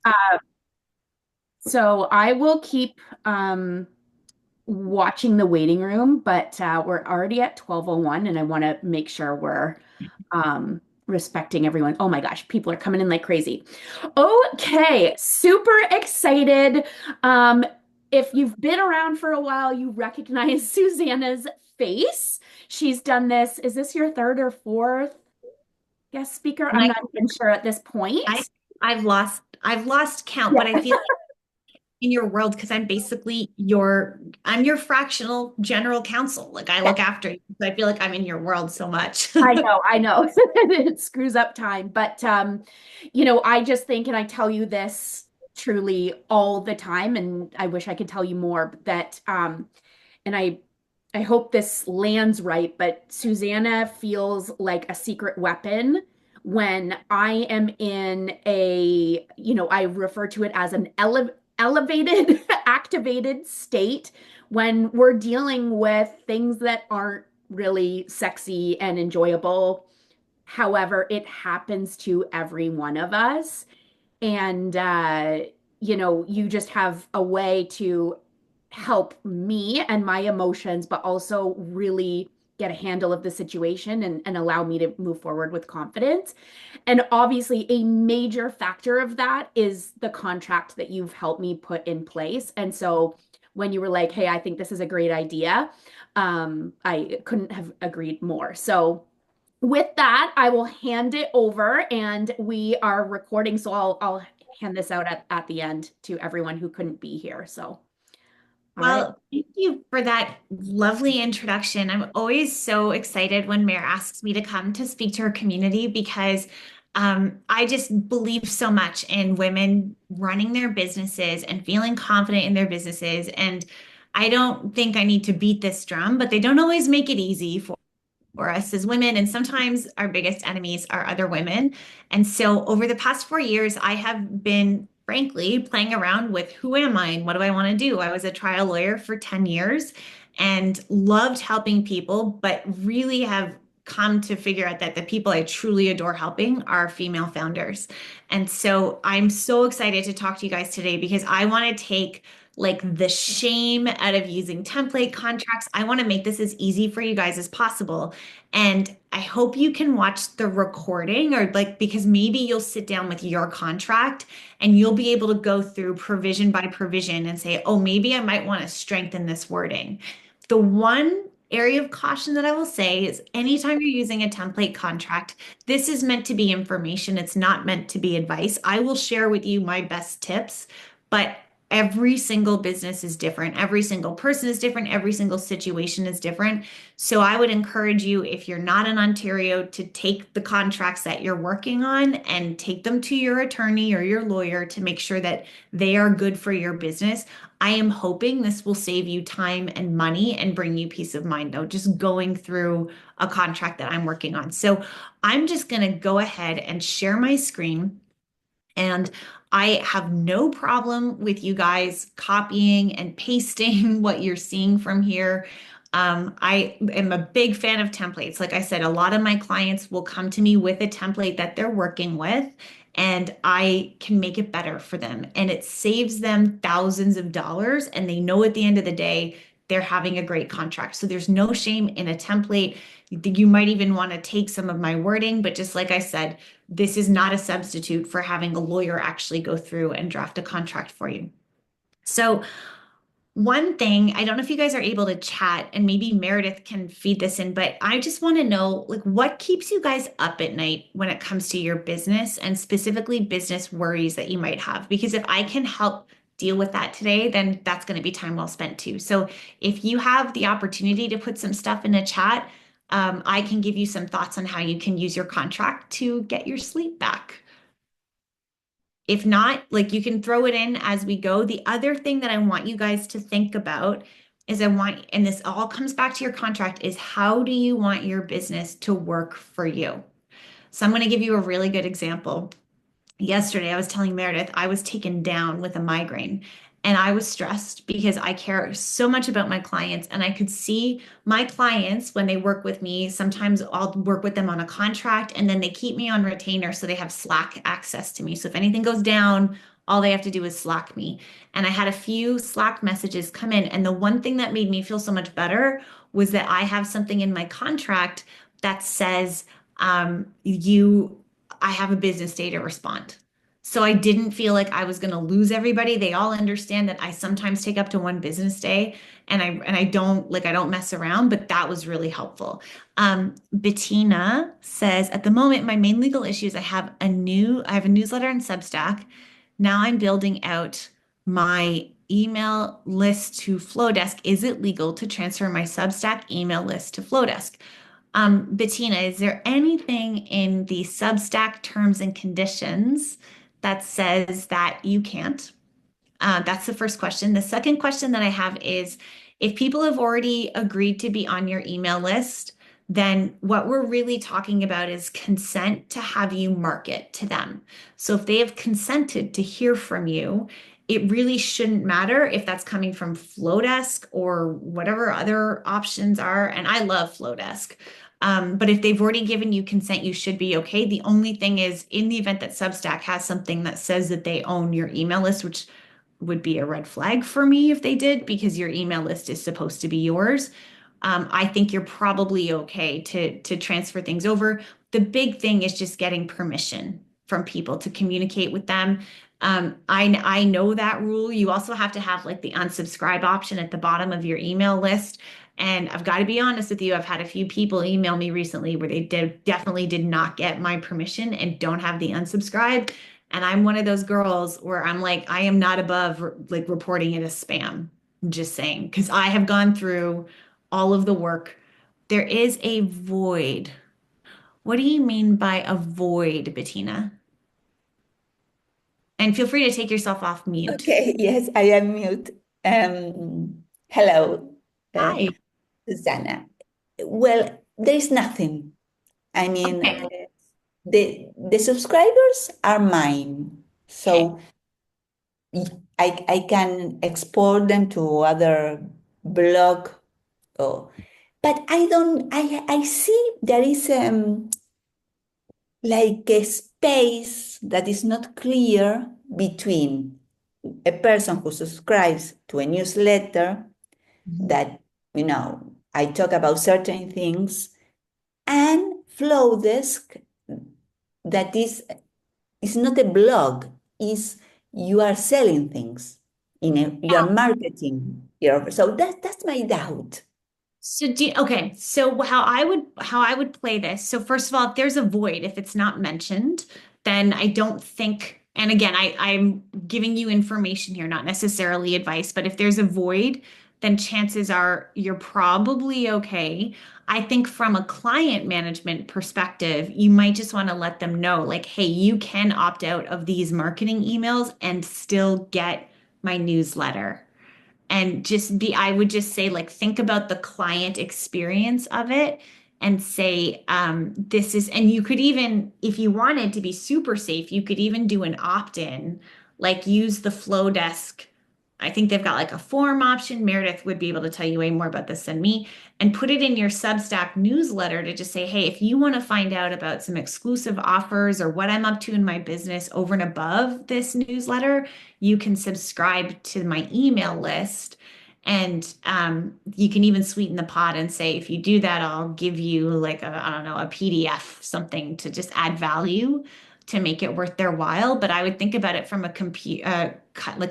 Uh, so I will keep watching the waiting room, but we're already at 12:01 and I want to make sure we're respecting everyone. Oh my gosh, people are coming in like crazy. Okay, super excited. Um, if you've been around for a while, you recognize Susannah's face. She's done this. Is this your third or fourth guest speaker? And I'm not even sure at this I, point. I've lost count, Yeah. but I feel like in your world, because I'm your fractional general counsel. Like I look after you. So I feel like I'm in your world so much. I know, I know. It screws up time. But I just think, and I tell you this truly all the time, and I wish I could tell you more, that and I hope this lands right, but Susannah feels like a secret weapon when I am in I refer to it as an elevated, activated state when we're dealing with things that aren't really sexy and enjoyable. However, it happens to every one of us. And, you just have a way to help me and my emotions, but also really get a handle of the situation and allow me to move forward with confidence. And obviously, a major factor of that is the contract that you've helped me put in place. And so when you were like, hey, I think this is a great idea, I couldn't have agreed more. So with that, I will hand it over and we are recording. So I'll hand this out at the end to everyone who couldn't be here. So, all right. Well, thank you for that lovely introduction. I'm always so excited when Mare asks me to come to speak to her community because I just believe so much in women running their businesses and feeling confident in their businesses. And I don't think I need to beat this drum, but they don't always make it easy for us as women. And sometimes our biggest enemies are other women. And so over the past 4 years, I have been, frankly, playing around with who am I and what do I want to do? I was a trial lawyer for 10 years and loved helping people, but really have come to figure out that the people I truly adore helping are female founders. And so I'm so excited to talk to you guys today because I want to take like the shame out of using template contracts. I want to make this as easy for you guys as possible. And I hope you can watch the recording or like, because maybe you'll sit down with your contract and you'll be able to go through provision by provision and say, oh, maybe I might want to strengthen this wording. The one area of caution that I will say is anytime you're using a template contract, this is meant to be information. It's not meant to be advice. I will share with you my best tips, but every single business is different. Every single person is different. Every single situation is different. So I would encourage you, if you're not in Ontario, to take the contracts that you're working on and take them to your attorney or your lawyer to make sure that they are good for your business. I am hoping this will save you time and money and bring you peace of mind, though, just going through a contract that I'm working on. So I'm just going to go ahead and share my screen. And I have no problem with you guys copying and pasting what you're seeing from here. I am a big fan of templates. Like I said, a lot of my clients will come to me with a template that they're working with, and I can make it better for them. And it saves them thousands of dollars. And they know at the end of the day, they're having a great contract. So there's no shame in a template. You might even want to take some of my wording, but just like I said, this is not a substitute for having a lawyer actually go through and draft a contract for you. So, one thing, I don't know if you guys are able to chat and maybe Meredith can feed this in, but I just want to know like what keeps you guys up at night when it comes to your business and specifically business worries that you might have? Because if I can help deal with that today, then that's going to be time well spent too. So if you have the opportunity to put some stuff in a chat, I can give you some thoughts on how you can use your contract to get your sleep back. If not, like you can throw it in as we go. The other thing that I want you guys to think about is and this all comes back to your contract, is how do you want your business to work for you? So I'm going to give you a really good example. Yesterday, I was telling Meredith I was taken down with a migraine and I was stressed because I care so much about my clients. And I could see my clients when they work with me. Sometimes I'll work with them on a contract and then they keep me on retainer so they have Slack access to me. So if anything goes down, All they have to do is Slack me. And I had a few Slack messages come in. And the one thing that made me feel so much better was that I have something in my contract that says, I have a business day to respond. So I didn't feel like I was going to lose everybody. They all understand that I sometimes take up to one business day and I don't mess around, but that was really helpful. Bettina says, at the moment, my main legal issue is I have a newsletter and Substack. Now I'm building out my email list to Flowdesk. Is it legal to transfer my Substack email list to Flowdesk? Bettina, is there anything in the Substack terms and conditions that says that you can't? That's the first question. The second question that I have is if people have already agreed to be on your email list, then what we're really talking about is consent to have you market to them. So if they have consented to hear from you, it really shouldn't matter if that's coming from Flowdesk or whatever other options are. And I love Flowdesk. But if they've already given you consent, you should be okay. The only thing is, in the event that Substack has something that says that they own your email list, which would be a red flag for me if they did, because your email list is supposed to be yours. I think you're probably okay to transfer things over. The big thing is just getting permission from people to communicate with them. I know that rule. You also have to have like the unsubscribe option at the bottom of your email list. And I've got to be honest with you, I've had a few people email me recently where definitely did not get my permission and don't have the unsubscribe. And I'm one of those girls where I'm like, I am not above like reporting it as spam. I'm just saying, because I have gone through all of the work. There is a void. What do you mean by a void, Bettina? And feel free to take yourself off mute. Okay, yes, I am mute. Hello, uh, Hi. Susannah. Well, there is nothing. I mean, Okay. the subscribers are mine, Okay. so I can export them to other blog. Oh, but I don't. I see there is like a space that is not clear between a person who subscribes to a newsletter Mhm. that, I talk about certain things, and Flowdesk that is not a blog, is you are selling things you are marketing so that's my doubt. So how I would play this. So first of all, if there's a void, if it's not mentioned, then I don't think, and again, I'm giving you information here, not necessarily advice, but if there's a void, then chances are you're probably okay. I think from a client management perspective, you might just want to let them know, like, hey, you can opt out of these marketing emails and still get my newsletter and I would just say, like, think about the client experience of it and say, and you could even, if you wanted to be super safe, you could even do an opt-in, like use the Flow Desk. I think they've got like a form option. Meredith would be able to tell you way more about this than me, and put it in your Substack newsletter to just say, hey, if you want to find out about some exclusive offers or what I'm up to in my business over and above this newsletter, you can subscribe to my email list. And you can even sweeten the pot and say, if you do that, I'll give you like I don't know, a PDF, something to just add value to make it worth their while. But I would think about it from like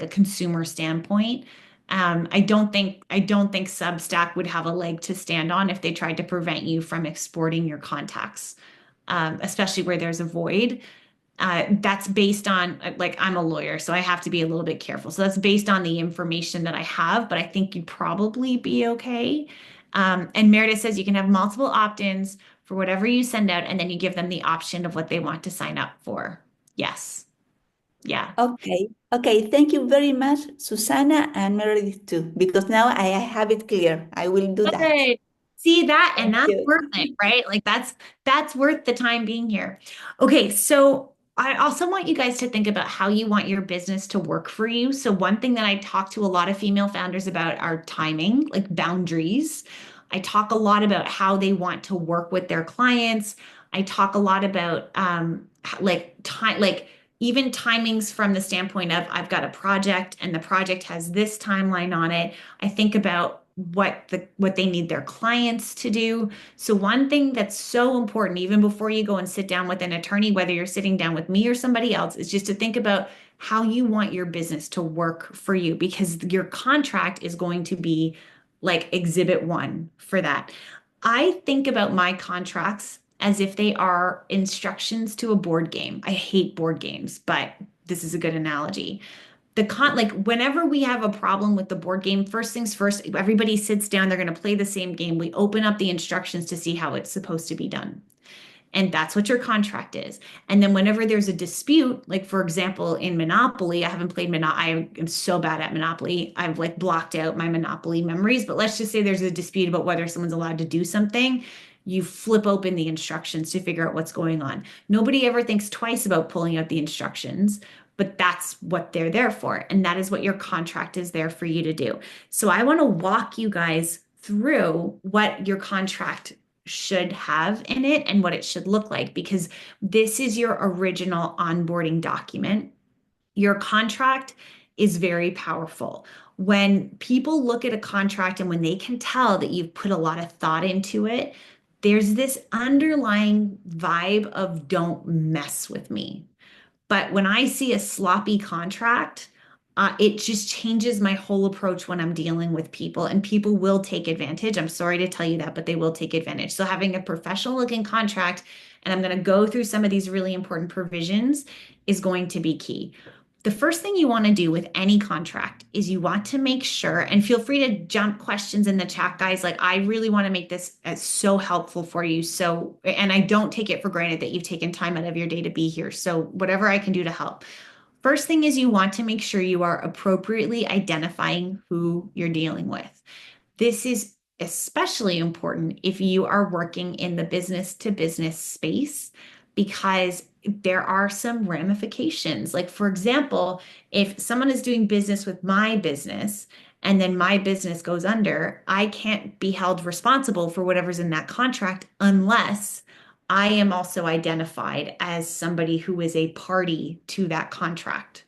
a consumer standpoint. I don't think Substack would have a leg to stand on if they tried to prevent you from exporting your contacts, especially where there's a void. That's based on, like, I'm a lawyer, so I have to be a little bit careful. So that's based on the information that I have, but I think you'd probably be okay. And Meredith says you can have multiple opt-ins for whatever you send out, and then you give them the option of what they want to sign up for. Yes. Yeah. Okay, thank you very much, Susannah, and Meredith too, because now I have it clear. I will do that. Good. See that, and Thank that's you. worth it, right? Like that's worth the time being here. Okay, so I also want you guys to think about how you want your business to work for you. So one thing that I talk to a lot of female founders about are timing, like boundaries. I talk a lot about how they want to work with their clients. I talk a lot about like time, like even timings from the standpoint of I've got a project and the project has this timeline on it. I think about what they need their clients to do. So one thing that's so important, even before you go and sit down with an attorney, whether you're sitting down with me or somebody else, is just to think about how you want your business to work for you, because your contract is going to be like exhibit one for that. I think about my contracts as if they are instructions to a board game. I hate board games, but this is a good analogy. Like whenever we have a problem with the board game, first things first, everybody sits down, they're going to play the same game. We open up the instructions to see how it's supposed to be done. And that's what your contract is. And then whenever there's a dispute, like for example, in Monopoly, I haven't played Monopoly. I am so bad at Monopoly. I've like blocked out my Monopoly memories, but let's just say there's a dispute about whether someone's allowed to do something. You flip open the instructions to figure out what's going on. Nobody ever thinks twice about pulling out the instructions, but that's what they're there for. And that is what your contract is there for you to do. So I want to walk you guys through what your contract should have in it and what it should look like, because this is your original onboarding document. Your contract is very powerful. When people look at a contract and when they can tell that you've put a lot of thought into it, there's this underlying vibe of don't mess with me. But when I see a sloppy contract, it just changes my whole approach when I'm dealing with people, and people will take advantage. I'm sorry to tell you that, but they will take advantage. So having a professional looking contract, and I'm going to go through some of these really important provisions, is going to be key. The first thing you want to do with any contract is you want to make sure, and feel free to jump questions in the chat, guys. Like I really want to make this as so helpful for you. So, and I don't take it for granted that you've taken time out of your day to be here. So whatever I can do to help. First thing is you want to make sure you are appropriately identifying who you're dealing with. This is especially important if you are working in the business to business space, because there are some ramifications. Like, for example, if someone is doing business with my business and then my business goes under, I can't be held responsible for whatever's in that contract unless I am also identified as somebody who is a party to that contract.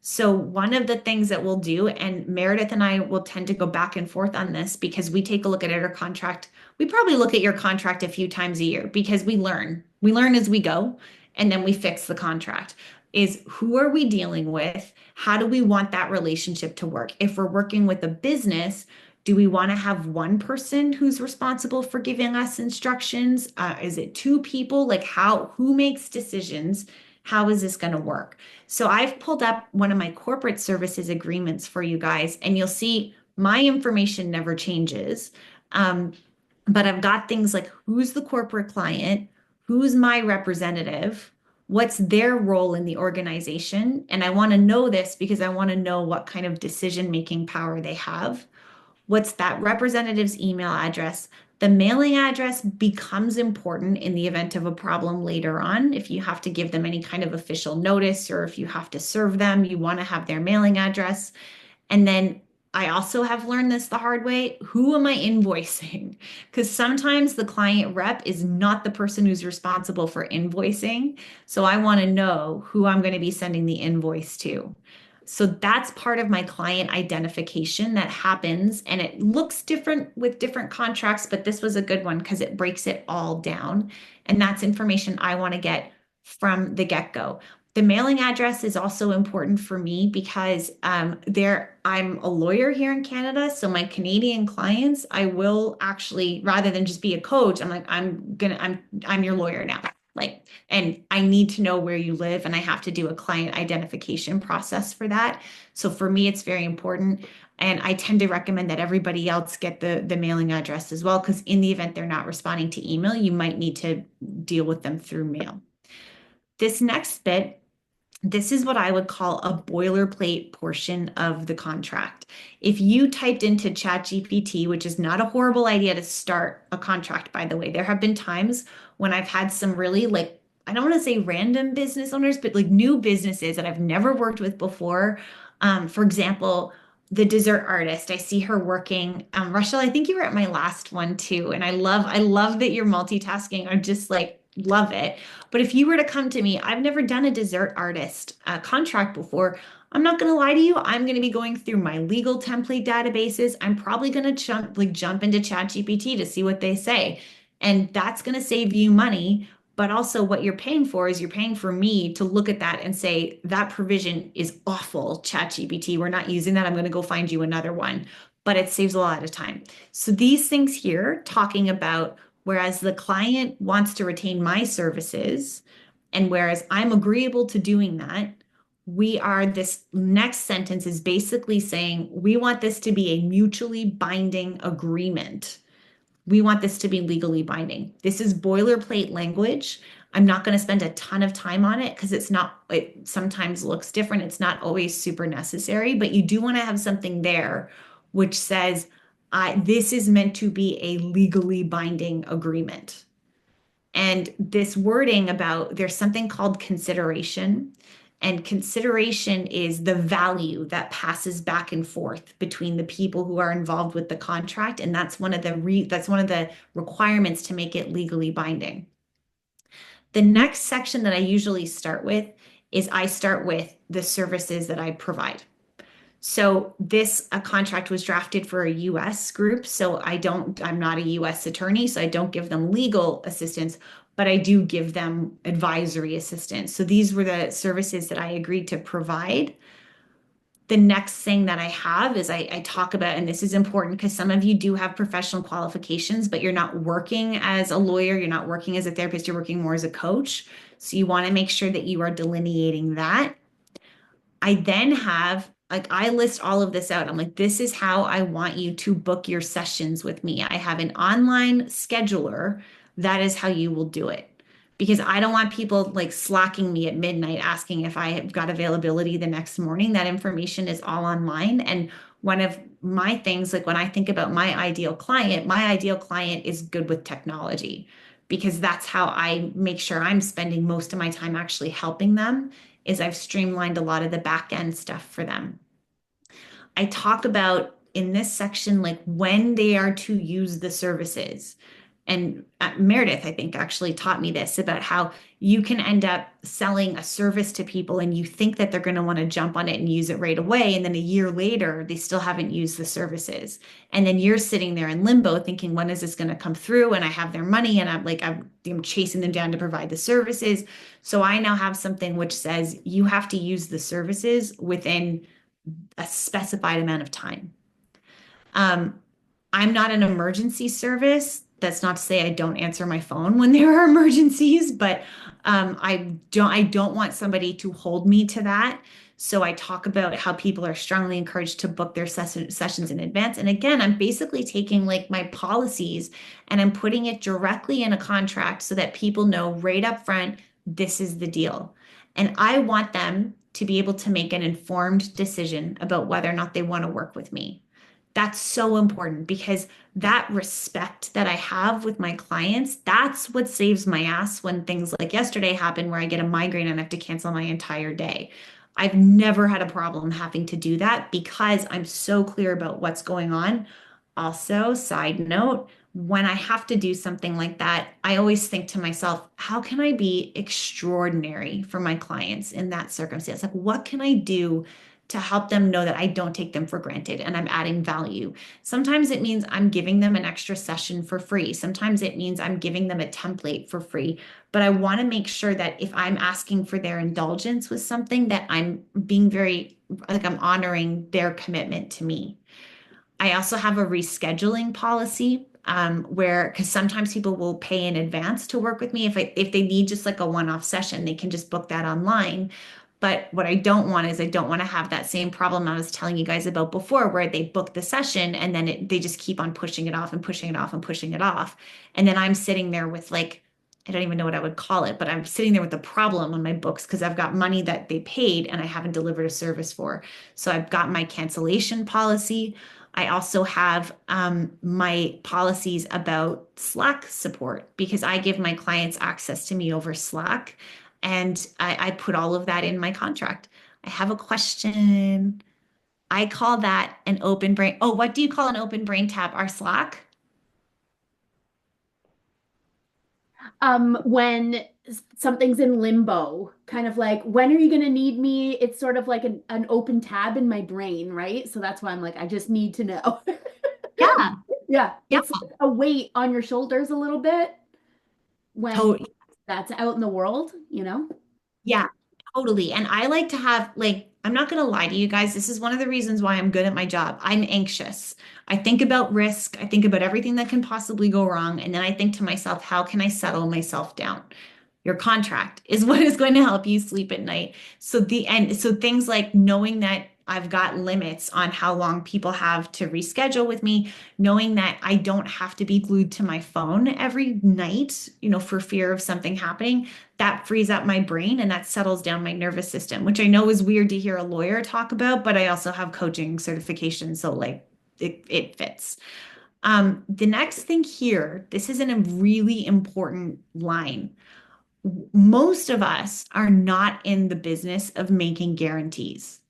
So one of the things that we'll do, and Meredith and I will tend to go back and forth on this because we take a look at our contract. We probably look at your contract a few times a year because we learn. We learn as we go, and then we fix the contract. Is who are we dealing with? How do we want that relationship to work? If we're working with a business, do we want to have one person who's responsible for giving us instructions? Is it two people? Like who makes decisions? How is this going to work? So I've pulled up one of my corporate services agreements for you guys, and you'll see my information never changes. But I've got things like who's the corporate client, who's my representative, what's their role in the organization. And I want to know this because I want to know what kind of decision-making power they have. What's that representative's email address? The mailing address becomes important in the event of a problem later on. If you have to give them any kind of official notice or if you have to serve them, you want to have their mailing address. And then I also have learned this the hard way. Who am I invoicing? Because sometimes the client rep is not the person who's responsible for invoicing. So I want to know who I'm going to be sending the invoice to. So that's part of my client identification that happens, and it looks different with different contracts, but this was a good one because it breaks it all down. And that's information I want to get from the get-go. The mailing address is also important for me because I'm a lawyer here in Canada. So my Canadian clients, I will actually, rather than just be a coach, I'm like, I'm your lawyer now. Like, and I need to know where you live, and I have to do a client identification process for that. So for me, it's very important. And I tend to recommend that everybody else get the mailing address as well, because in the event they're not responding to email, you might need to deal with them through mail. This next bit, this is what I would call a boilerplate portion of the contract. If you typed into ChatGPT, which is not a horrible idea to start a contract, by the way, there have been times when I've had some really I don't want to say random business owners, but like new businesses that I've never worked with before. For example, the dessert artist, I see her working. Rachel, I think you were at my last one too. And I love that you're multitasking. I'm just like, love it. But if you were to come to me, I've never done a dessert artist contract before. I'm not going to lie to you. I'm going to be going through my legal template databases. I'm probably going to jump into ChatGPT to see what they say. And that's going to save you money. But also, what you're paying for is you're paying for me to look at that and say, that provision is awful, ChatGPT. We're not using that. I'm going to go find you another one. But it saves a lot of time. So, these things here, talking about whereas the client wants to retain my services, and whereas I'm agreeable to doing that, this next sentence is basically saying we want this to be a mutually binding agreement. We want this to be legally binding. This is boilerplate language. I'm not going to spend a ton of time on it because it sometimes looks different. It's not always super necessary, but you do want to have something there which says, this is meant to be a legally binding agreement. And this wording about there's something called consideration. And consideration is the value that passes back and forth between the people who are involved with the contract. And that's one of the requirements to make it legally binding. The next section that I usually start with is I start with the services that I provide. So this a contract was drafted for a US group. So I'm not a US attorney, so I don't give them legal assistance, but I do give them advisory assistance. So these were the services that I agreed to provide. The next thing that I have is I talk about, and this is important because some of you do have professional qualifications, but you're not working as a lawyer, you're not working as a therapist, you're working more as a coach. So you want to make sure that you are delineating that. I then have, like, I list all of this out. I'm like, this is how I want you to book your sessions with me. I have an online scheduler. That is how you will do it. Because I don't want people like slacking me at midnight asking if I have got availability the next morning. That information is all online. And one of my things, like when I think about my ideal client is good with technology because that's how I make sure I'm spending most of my time actually helping them is I've streamlined a lot of the back end stuff for them. I talk about in this section, like when they are to use the services. And Meredith, I think, actually taught me this about how you can end up selling a service to people and you think that they're going to want to jump on it and use it right away. And then a year later, they still haven't used the services. And then you're sitting there in limbo thinking, when is this going to come through? And I have their money and I'm chasing them down to provide the services. So I now have something which says you have to use the services within a specified amount of time. Um, I'm not an emergency service. That's not to say I don't answer my phone when there are emergencies, but I don't want somebody to hold me to that. So I talk about how people are strongly encouraged to book their sessions in advance. And again, I'm basically taking like my policies and I'm putting it directly in a contract so that people know right up front, this is the deal. And I want them to be able to make an informed decision about whether or not they want to work with me. That's so important because that respect that I have with my clients, that's what saves my ass when things like yesterday happen where I get a migraine and I have to cancel my entire day. I've never had a problem having to do that because I'm so clear about what's going on. Also, side note, when I have to do something like that, I always think to myself, how can I be extraordinary for my clients in that circumstance? Like, what can I do to help them know that I don't take them for granted and I'm adding value? Sometimes it means I'm giving them an extra session for free. Sometimes it means I'm giving them a template for free. But I want to make sure that if I'm asking for their indulgence with something, that I'm being very, like, I'm honoring their commitment to me. I also have a rescheduling policy where, because sometimes people will pay in advance to work with me. If they need just like a one-off session, they can just book that online. But what I don't want is I don't want to have that same problem I was telling you guys about before, where they book the session and then they just keep on pushing it off and pushing it off and pushing it off. And then I'm sitting there with like, I don't even know what I would call it, but I'm sitting there with a problem on my books because I've got money that they paid and I haven't delivered a service for. So I've got my cancellation policy. I also have my policies about Slack support because I give my clients access to me over Slack. And I put all of that in my contract. I have a question. I call that an open brain. Oh, what do you call an open brain tab? Our Slack? When something's in limbo, kind of like, when are you going to need me? It's sort of like an open tab in my brain, right? So that's why I'm like, I just need to know. Yeah. Yeah, Yeah. it's like a weight on your shoulders a little bit when Totally. that's out in the world, you know? Yeah, totally. And I like to have, like, I'm not going to lie to you guys. This is one of the reasons why I'm good at my job. I'm anxious. I think about risk. I think about everything that can possibly go wrong. And then I think to myself, how can I settle myself down? Your contract is what is going to help you sleep at night. So things like knowing that I've got limits on how long people have to reschedule with me, knowing that I don't have to be glued to my phone every night, for fear of something happening, that frees up my brain and that settles down my nervous system, which I know is weird to hear a lawyer talk about, but I also have coaching certification, so like it fits. The next thing here, this is a really important line. Most of us are not in the business of making guarantees.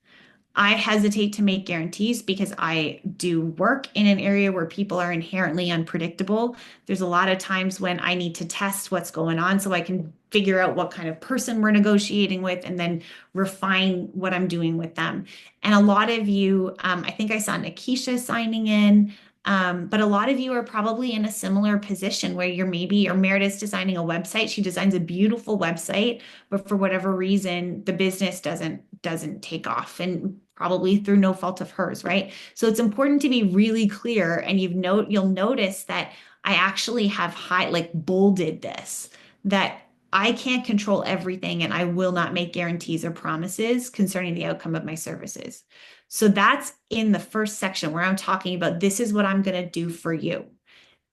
I hesitate to make guarantees because I do work in an area where people are inherently unpredictable. There's a lot of times when I need to test what's going on so I can figure out what kind of person we're negotiating with and then refine what I'm doing with them. And a lot of you, I think I saw Nikisha signing in. But a lot of you are probably in a similar position where or Meredith's designing a website. She designs a beautiful website, but for whatever reason, the business doesn't take off, and probably through no fault of hers, right? So it's important to be really clear, and you'll notice that I actually have like bolded this, that I can't control everything and I will not make guarantees or promises concerning the outcome of my services. So that's in the first section where I'm talking about this is what I'm going to do for you.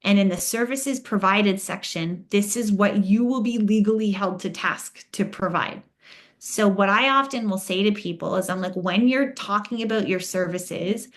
And in the services provided section, this is what you will be legally held to task to provide. So what I often will say to people is I'm like, when you're talking about your services,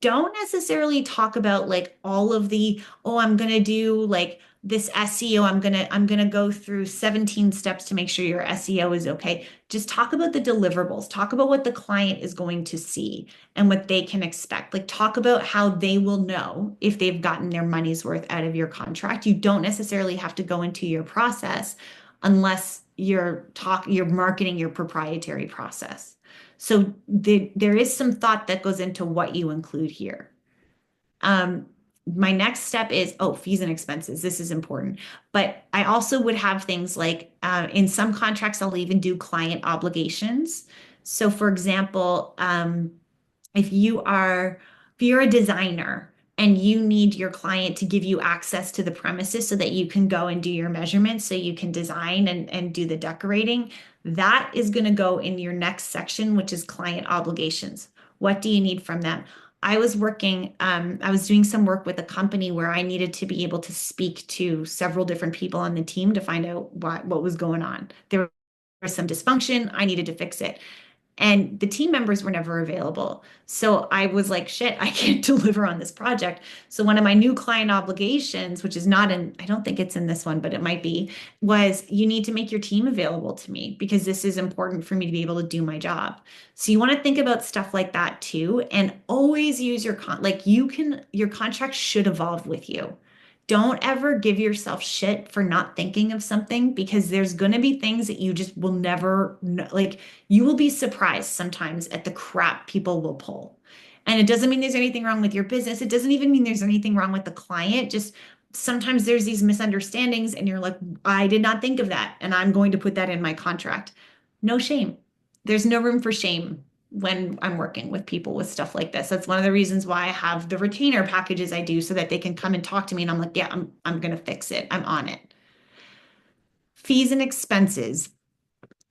don't necessarily talk about like all of the, oh, I'm going to do like this SEO. I'm going to go through 17 steps to make sure your SEO is okay. Just talk about the deliverables. Talk about what the client is going to see and what they can expect. Like talk about how they will know if they've gotten their money's worth out of your contract. You don't necessarily have to go into your process unless you're marketing your proprietary process. So there is some thought that goes into what you include here. Um, my next step is, fees and expenses. This is important. But I also would have things like in some contracts, I'll even do client obligations. So for example, if you're a designer and you need your client to give you access to the premises so that you can go and do your measurements, so you can design and do the decorating, that is going to go in your next section, which is client obligations. What do you need from them? I was doing some work with a company where I needed to be able to speak to several different people on the team to find out what was going on. There was some dysfunction. I needed to fix it. And the team members were never available. So I was like, shit, I can't deliver on this project. So one of my new client obligations, which is I don't think it's in this one, but it might be, was you need to make your team available to me because this is important for me to be able to do my job. So you want to think about stuff like that too, and always use your contract should evolve with you. Don't ever give yourself shit for not thinking of something because there's going to be things that you just will never know. Like you will be surprised sometimes at the crap people will pull. And it doesn't mean there's anything wrong with your business. It doesn't even mean there's anything wrong with the client. Just sometimes there's these misunderstandings and you're like, I did not think of that. And I'm going to put that in my contract. No shame. There's no room for shame when I'm working with people with stuff like this. That's one of the reasons why I have the retainer packages I do so that they can come and talk to me and I'm like, yeah, I'm going to fix it. I'm on it. Fees and expenses.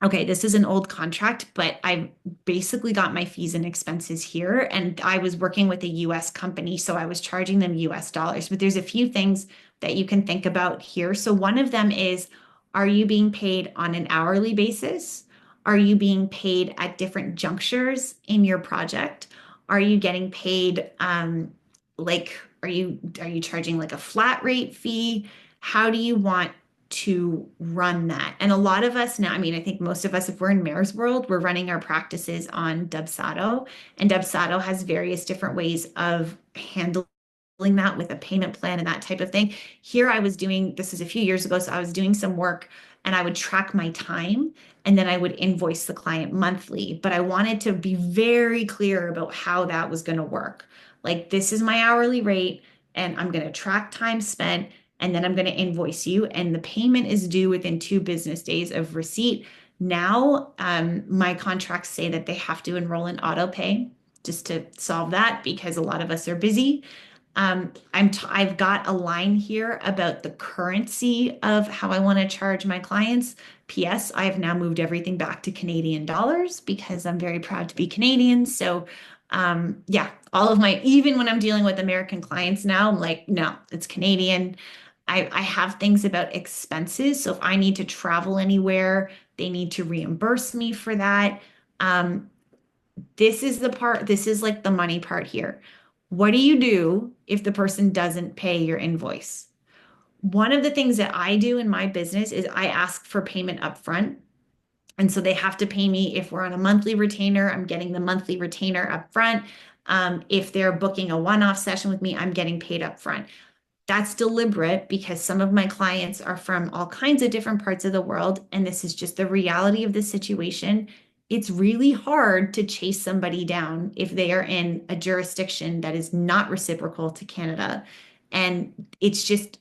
Okay, this is an old contract, but I basically got my fees and expenses here. And I was working with a US company, so I was charging them US dollars. But there's a few things that you can think about here. So one of them is, are you being paid on an hourly basis? Are you being paid at different junctures in your project? Are you getting paid like are you charging like a flat rate fee? How do you want to run that? And a lot of us now, I mean, I think most of us, if we're in Mayor's World, we're running our practices on Dubsado, and Dubsado has various different ways of handling that with a payment plan and that type of thing. Here I was doing, this is a few years ago, so I was doing some work and I would track my time and then I would invoice the client monthly. But I wanted to be very clear about how that was going to work. Like, this is my hourly rate and I'm going to track time spent and then I'm going to invoice you. And the payment is due within 2 business days of receipt. Now, my contracts say that they have to enroll in auto pay just to solve that because a lot of us are busy. I've got a line here about the currency of how I want to charge my clients. P.S. I have now moved everything back to Canadian dollars because I'm very proud to be Canadian. So, yeah, all of my, even when I'm dealing with American clients now, I'm like, no, it's Canadian. I have things about expenses. So if I need to travel anywhere, they need to reimburse me for that. Um, this is the part, this is like the money part here. What do you do if the person doesn't pay your invoice? One of the things that I do in my business is I ask for payment upfront. And so they have to pay me if we're on a monthly retainer, I'm getting the monthly retainer upfront. If they're booking a one-off session with me, I'm getting paid upfront. That's deliberate because some of my clients are from all kinds of different parts of the world, and this is just the reality of the situation. It's really hard to chase somebody down if they are in a jurisdiction that is not reciprocal to Canada. And it's just,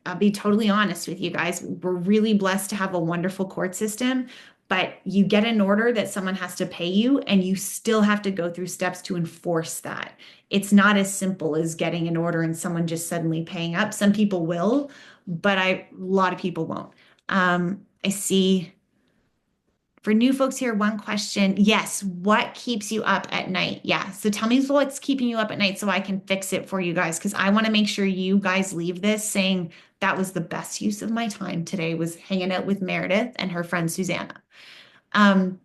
I'll be totally honest with you guys, we're really blessed to have a wonderful court system, but you get an order that someone has to pay you, and you still have to go through steps to enforce that. It's not as simple as getting an order and someone just suddenly paying up. Some people will, but a lot of people won't. I see for new folks here, one question. Yes, what keeps you up at night? Yeah, so tell me what's keeping you up at night so I can fix it for you guys, because I want to make sure you guys leave this saying that was the best use of my time today, was hanging out with Meredith and her friend Susannah. I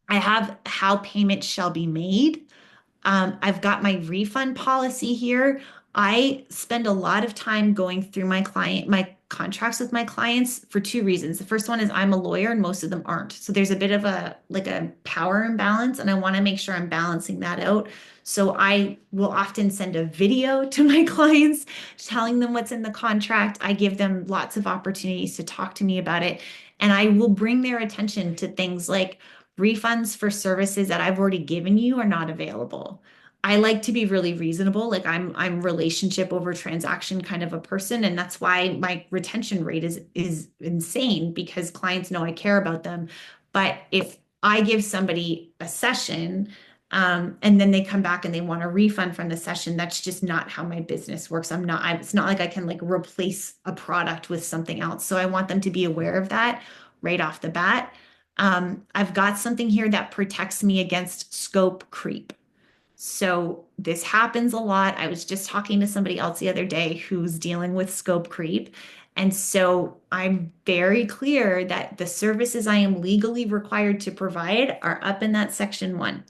have how payment shall be made. I've got my refund policy here. I spend a lot of time going through my contracts with my clients for 2 reasons. The first one is I'm a lawyer and most of them aren't. So there's a bit of a power imbalance, and I want to make sure I'm balancing that out. So I will often send a video to my clients telling them what's in the contract. I give them lots of opportunities to talk to me about it. And I will bring their attention to things like refunds for services that I've already given you are not available. I like to be really reasonable. Like, I'm relationship over transaction kind of a person, and that's why my retention rate is insane, because clients know I care about them. But if I give somebody a session, and then they come back and they want a refund from the session, that's just not how my business works. It's not like I can like replace a product with something else. So I want them to be aware of that right off the bat. I've got something here that protects me against scope creep. So this happens a lot. I was just talking to somebody else the other day who's dealing with scope creep. And so I'm very clear that the services I am legally required to provide are up in that section 1.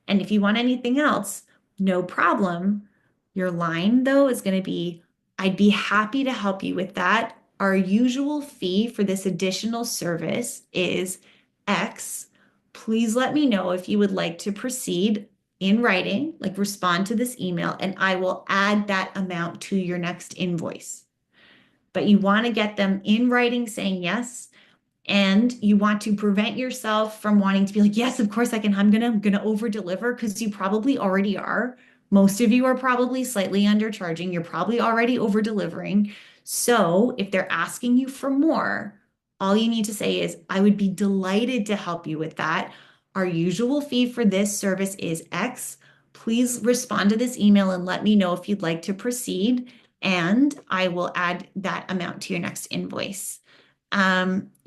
And if you want anything else, no problem. Your line, though, is going to be, I'd be happy to help you with that. Our usual fee for this additional service is X. Please let me know if you would like to proceed in writing, like respond to this email, and I will add that amount to your next invoice. But you want to get them in writing saying yes, and you want to prevent yourself from wanting to be like, yes, of course I can. I'm gonna over deliver, because you probably already are. Most of you are probably slightly undercharging. You're probably already over delivering. So if they're asking you for more, all you need to say is, I would be delighted to help you with that. Our usual fee for this service is X. Please respond to this email and let me know if you'd like to proceed, and I will add that amount to your next invoice.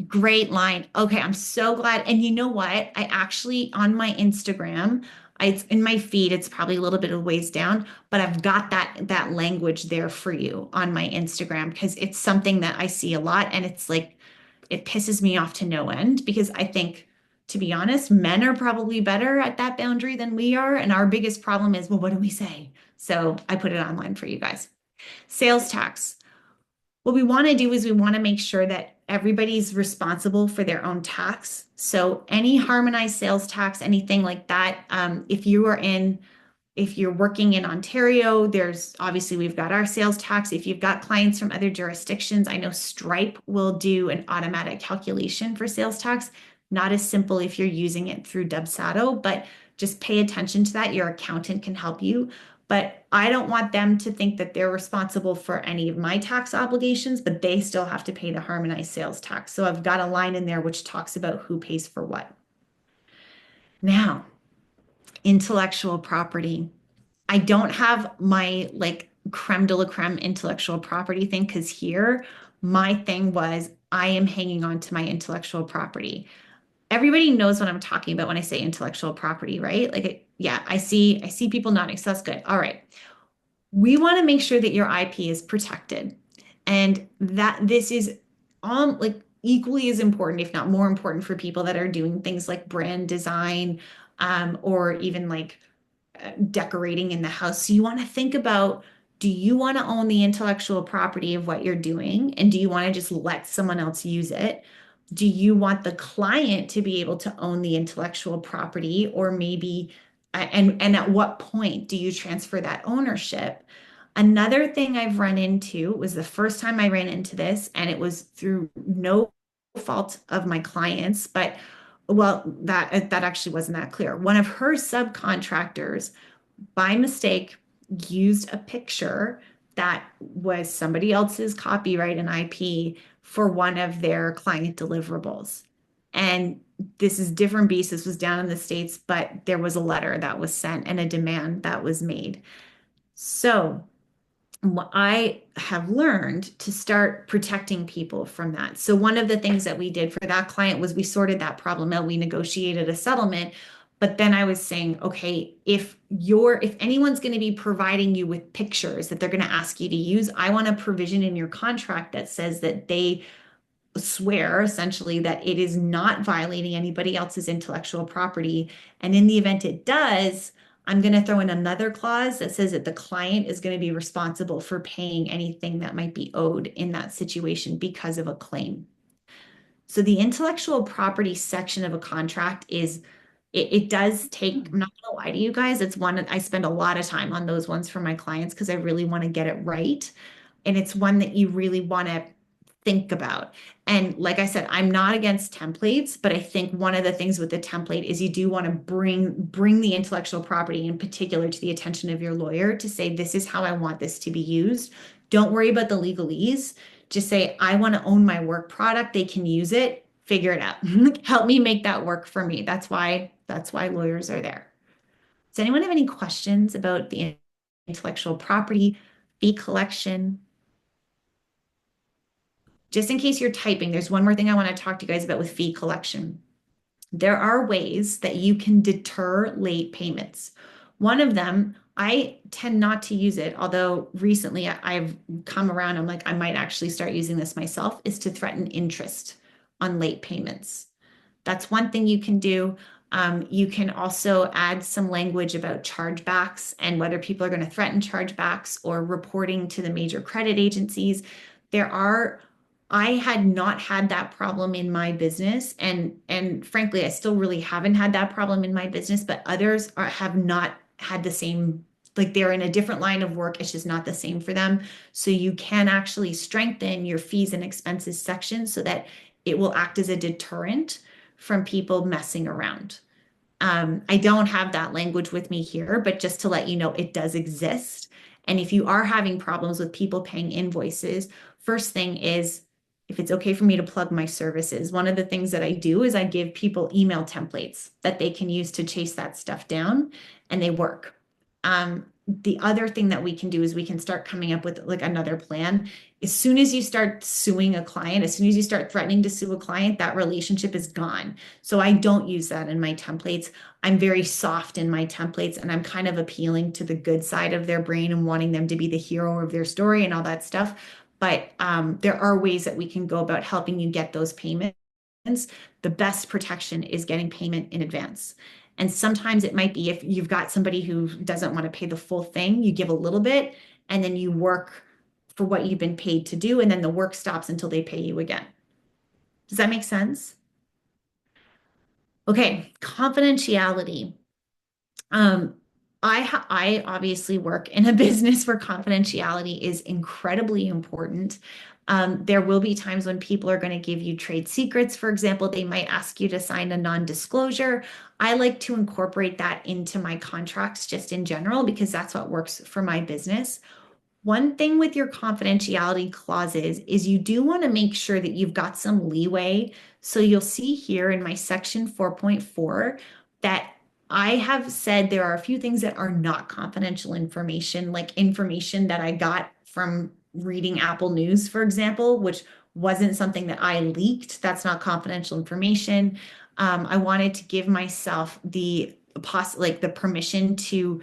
Great line. Okay, I'm so glad. And you know what? I actually, on my Instagram, it's in my feed, it's probably a little bit of ways down, but I've got that language there for you on my Instagram, because it's something that I see a lot, and it's like, it pisses me off to no end, because I think, to be honest, men are probably better at that boundary than we are. And our biggest problem is, well, what do we say? So I put it online for you guys. Sales tax. What we want to do is we want to make sure that everybody's responsible for their own tax. So any harmonized sales tax, anything like that, if if you're working in Ontario, there's obviously we've got our sales tax. If you've got clients from other jurisdictions, I know Stripe will do an automatic calculation for sales tax. Not as simple if you're using it through Dubsado, but just pay attention to that. Your accountant can help you. But I don't want them to think that they're responsible for any of my tax obligations, but they still have to pay the harmonized sales tax. So I've got a line in there which talks about who pays for what. Now, intellectual property. I don't have my like creme de la creme intellectual property thing because here my thing was I am hanging on to my intellectual property. Everybody knows what I'm talking about when I say intellectual property, right? Like, yeah, I see people nodding. So that's good. All right. We want to make sure that your IP is protected and that this is like equally as important, if not more important, for people that are doing things like brand design, or even like decorating in the house. So you want to think about, do you want to own the intellectual property of what you're doing? And do you want to just let someone else use it? Do you want the client to be able to own the intellectual property, or maybe, and at what point do you transfer that ownership? Another thing I've run into was the first time I ran into this, and it was through no fault of my clients, but well, that actually wasn't that clear. One of her subcontractors by mistake used a picture that was somebody else's copyright and IP for one of their client deliverables. And this is different beast. This was down in the States, but there was a letter that was sent and a demand that was made. So I have learned to start protecting people from that. So one of the things that we did for that client was we sorted that problem out. We negotiated a settlement, but then I was saying, okay, if anyone's going to be providing you with pictures that they're going to ask you to use, I want a provision in your contract that says that they swear essentially that it is not violating anybody else's intellectual property. And in the event it does, I'm going to throw in another clause that says that the client is going to be responsible for paying anything that might be owed in that situation because of a claim. So the intellectual property section of a contract it does take, I'm not going to lie to you guys, it's one I spend a lot of time on those ones for my clients because I really want to get it right. And it's one that you really want to think about. And like I said, I'm not against templates, but I think one of the things with the template is you do want to bring the intellectual property in particular to the attention of your lawyer to say, this is how I want this to be used. Don't worry about the legalese. Just say, I want to own my work product. They can use it. Figure it out. Help me make that work for me. That's why lawyers are there. Does anyone have any questions about the intellectual property, fee collection? Just in case you're typing, there's one more thing I want to talk to you guys about with fee collection. There are ways that you can deter late payments. One of them, I tend not to use it, although recently I've come around, I'm like, I might actually start using this myself, is to threaten interest on late payments. That's one thing you can do. You can also add some language about chargebacks and whether people are going to threaten chargebacks or reporting to the major credit agencies. I had not had that problem in my business, and frankly, I still really haven't had that problem in my business, but others have not had the same, like they're in a different line of work. It's just not the same for them. So you can actually strengthen your fees and expenses section so that it will act as a deterrent from people messing around. I don't have that language with me here, but just to let you know, it does exist. And if you are having problems with people paying invoices, first thing is, if it's okay for me to plug my services, one of the things that I do is I give people email templates that they can use to chase that stuff down, and they work. The other thing that we can do is we can start coming up with like another plan. As soon as you start suing a client, as soon as you start threatening to sue a client, that relationship is gone. So I don't use that in my templates. I'm very soft in my templates, and I'm kind of appealing to the good side of their brain and wanting them to be the hero of their story and all that stuff. But there are ways that we can go about helping you get those payments. The best protection is getting payment in advance. And sometimes it might be if you've got somebody who doesn't want to pay the full thing, you give a little bit and then you work for what you've been paid to do, and then the work stops until they pay you again. Does that make sense? Okay, confidentiality. I obviously work in a business where confidentiality is incredibly important. There will be times when people are going to give you trade secrets. For example, they might ask you to sign a non-disclosure. I like to incorporate that into my contracts just in general because that's what works for my business. One thing with your confidentiality clauses is you do want to make sure that you've got some leeway. So you'll see here in my section 4.4 that I have said there are a few things that are not confidential information, like information that I got from reading Apple News, for example, which wasn't something that I leaked. That's not confidential information. I wanted to give myself the permission to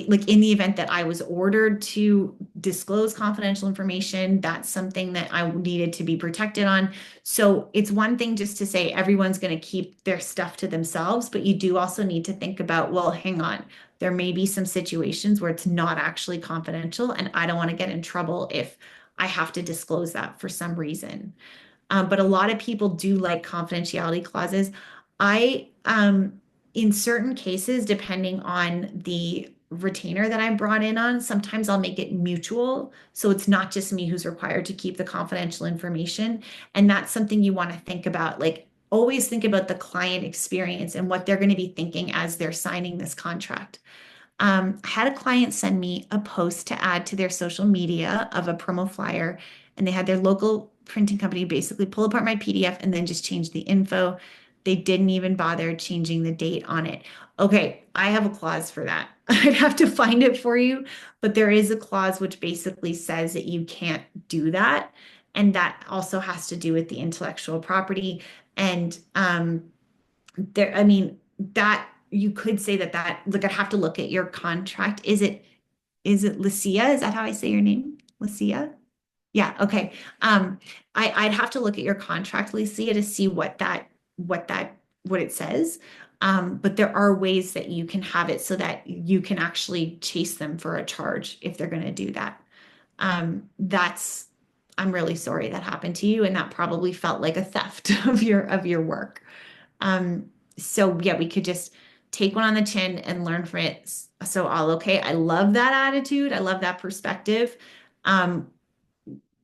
like in the event that I was ordered to disclose confidential information, that's something that I needed to be protected on. So it's one thing just to say everyone's going to keep their stuff to themselves, but you do also need to think about, well, hang on, there may be some situations where it's not actually confidential, and I don't want to get in trouble if I have to disclose that for some reason. But a lot of people do like confidentiality clauses. I, in certain cases, depending on the retainer that I'm brought in on, sometimes I'll make it mutual. So it's not just me who's required to keep the confidential information. And that's something you want to think about. Like, always think about the client experience and what they're going to be thinking as they're signing this contract. I had a client send me a post to add to their social media of a promo flyer, and they had their local printing company basically pull apart my PDF and then just change the info. They didn't even bother changing the date on it. Okay, I have a clause for that. I'd have to find it for you, but there is a clause which basically says that you can't do that. And that also has to do with the intellectual property. And there, I mean, that you could say that like I'd have to look at your contract. Is it Lucia? Is that how I say your name? Lucia? Yeah, okay. Um, I'd have to look at your contract, Lucia, to see what it says. But there are ways that you can have it so that you can actually chase them for a charge if they're going to do that. That's I'm really sorry that happened to you, and that probably felt like a theft of your work. Um, so yeah, we could just take one on the chin and learn from it. So all okay. I love that attitude. I love that perspective. Um,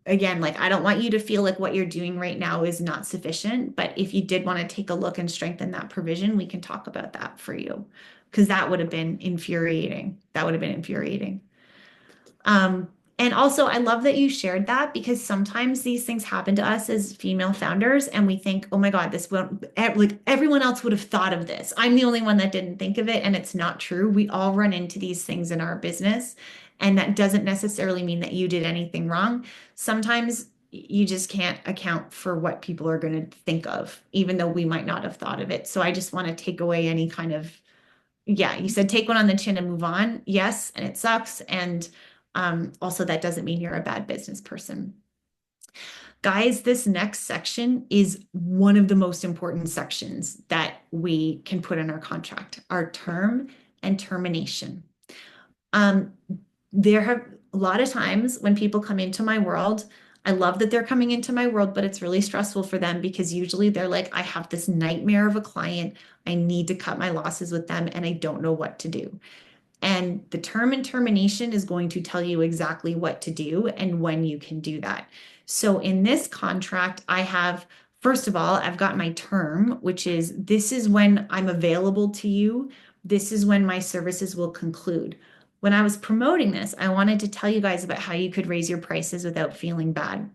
Again, like I don't want you to feel like what you're doing right now is not sufficient, but if you did want to take a look and strengthen that provision, we can talk about that for you because that would have been infuriating. That would have been infuriating. Um, and also, I love that you shared that because sometimes these things happen to us as female founders, and we think, oh my God, this won't, like everyone else would have thought of this. I'm the only one that didn't think of it, and it's not true. We all run into these things in our business, and that doesn't necessarily mean that you did anything wrong. Sometimes you just can't account for what people are going to think of, even though we might not have thought of it. So I just want to take away any kind of yeah, you said take one on the chin and move on. Yes, and it sucks. And also, that doesn't mean you're a bad business person. Guys, this next section is one of the most important sections that we can put in our contract, our term and termination. Um, there have a lot of times when people come into my world, I love that they're coming into my world, but it's really stressful for them because usually they're like, I have this nightmare of a client. I need to cut my losses with them and I don't know what to do. And the term and termination is going to tell you exactly what to do and when you can do that. So in this contract, I have, first of all, I've got my term, which is this is when I'm available to you. This is when my services will conclude. When I was promoting this, I wanted to tell you guys about how you could raise your prices without feeling bad.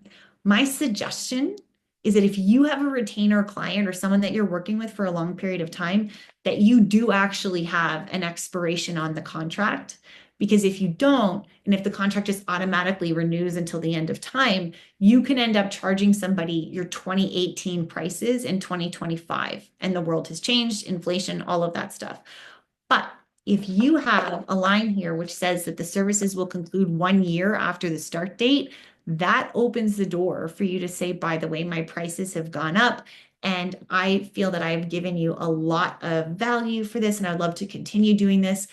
My suggestion is that if you have a retainer client or someone that you're working with for a long period of time, that you do actually have an expiration on the contract. Because if you don't, and if the contract just automatically renews until the end of time, you can end up charging somebody your 2018 prices in 2025. And the world has changed, inflation, all of that stuff. But if you have a line here which says that the services will conclude 1 year after the start date, that opens the door for you to say, by the way, my prices have gone up. And I feel that I've given you a lot of value for this, and I'd love to continue doing this.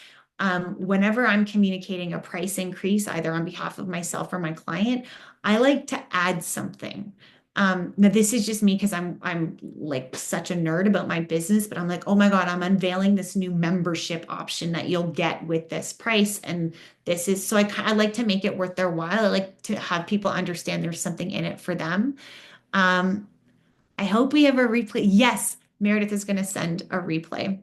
Whenever I'm communicating a price increase, either on behalf of myself or my client, I like to add something. Now this is just me because I'm like such a nerd about my business, but I'm like, oh my God, I'm unveiling this new membership option that you'll get with this price. And this is so I like to make it worth their while. I like to have people understand there's something in it for them. Um, I hope we have a replay. Yes, Meredith is going to send a replay.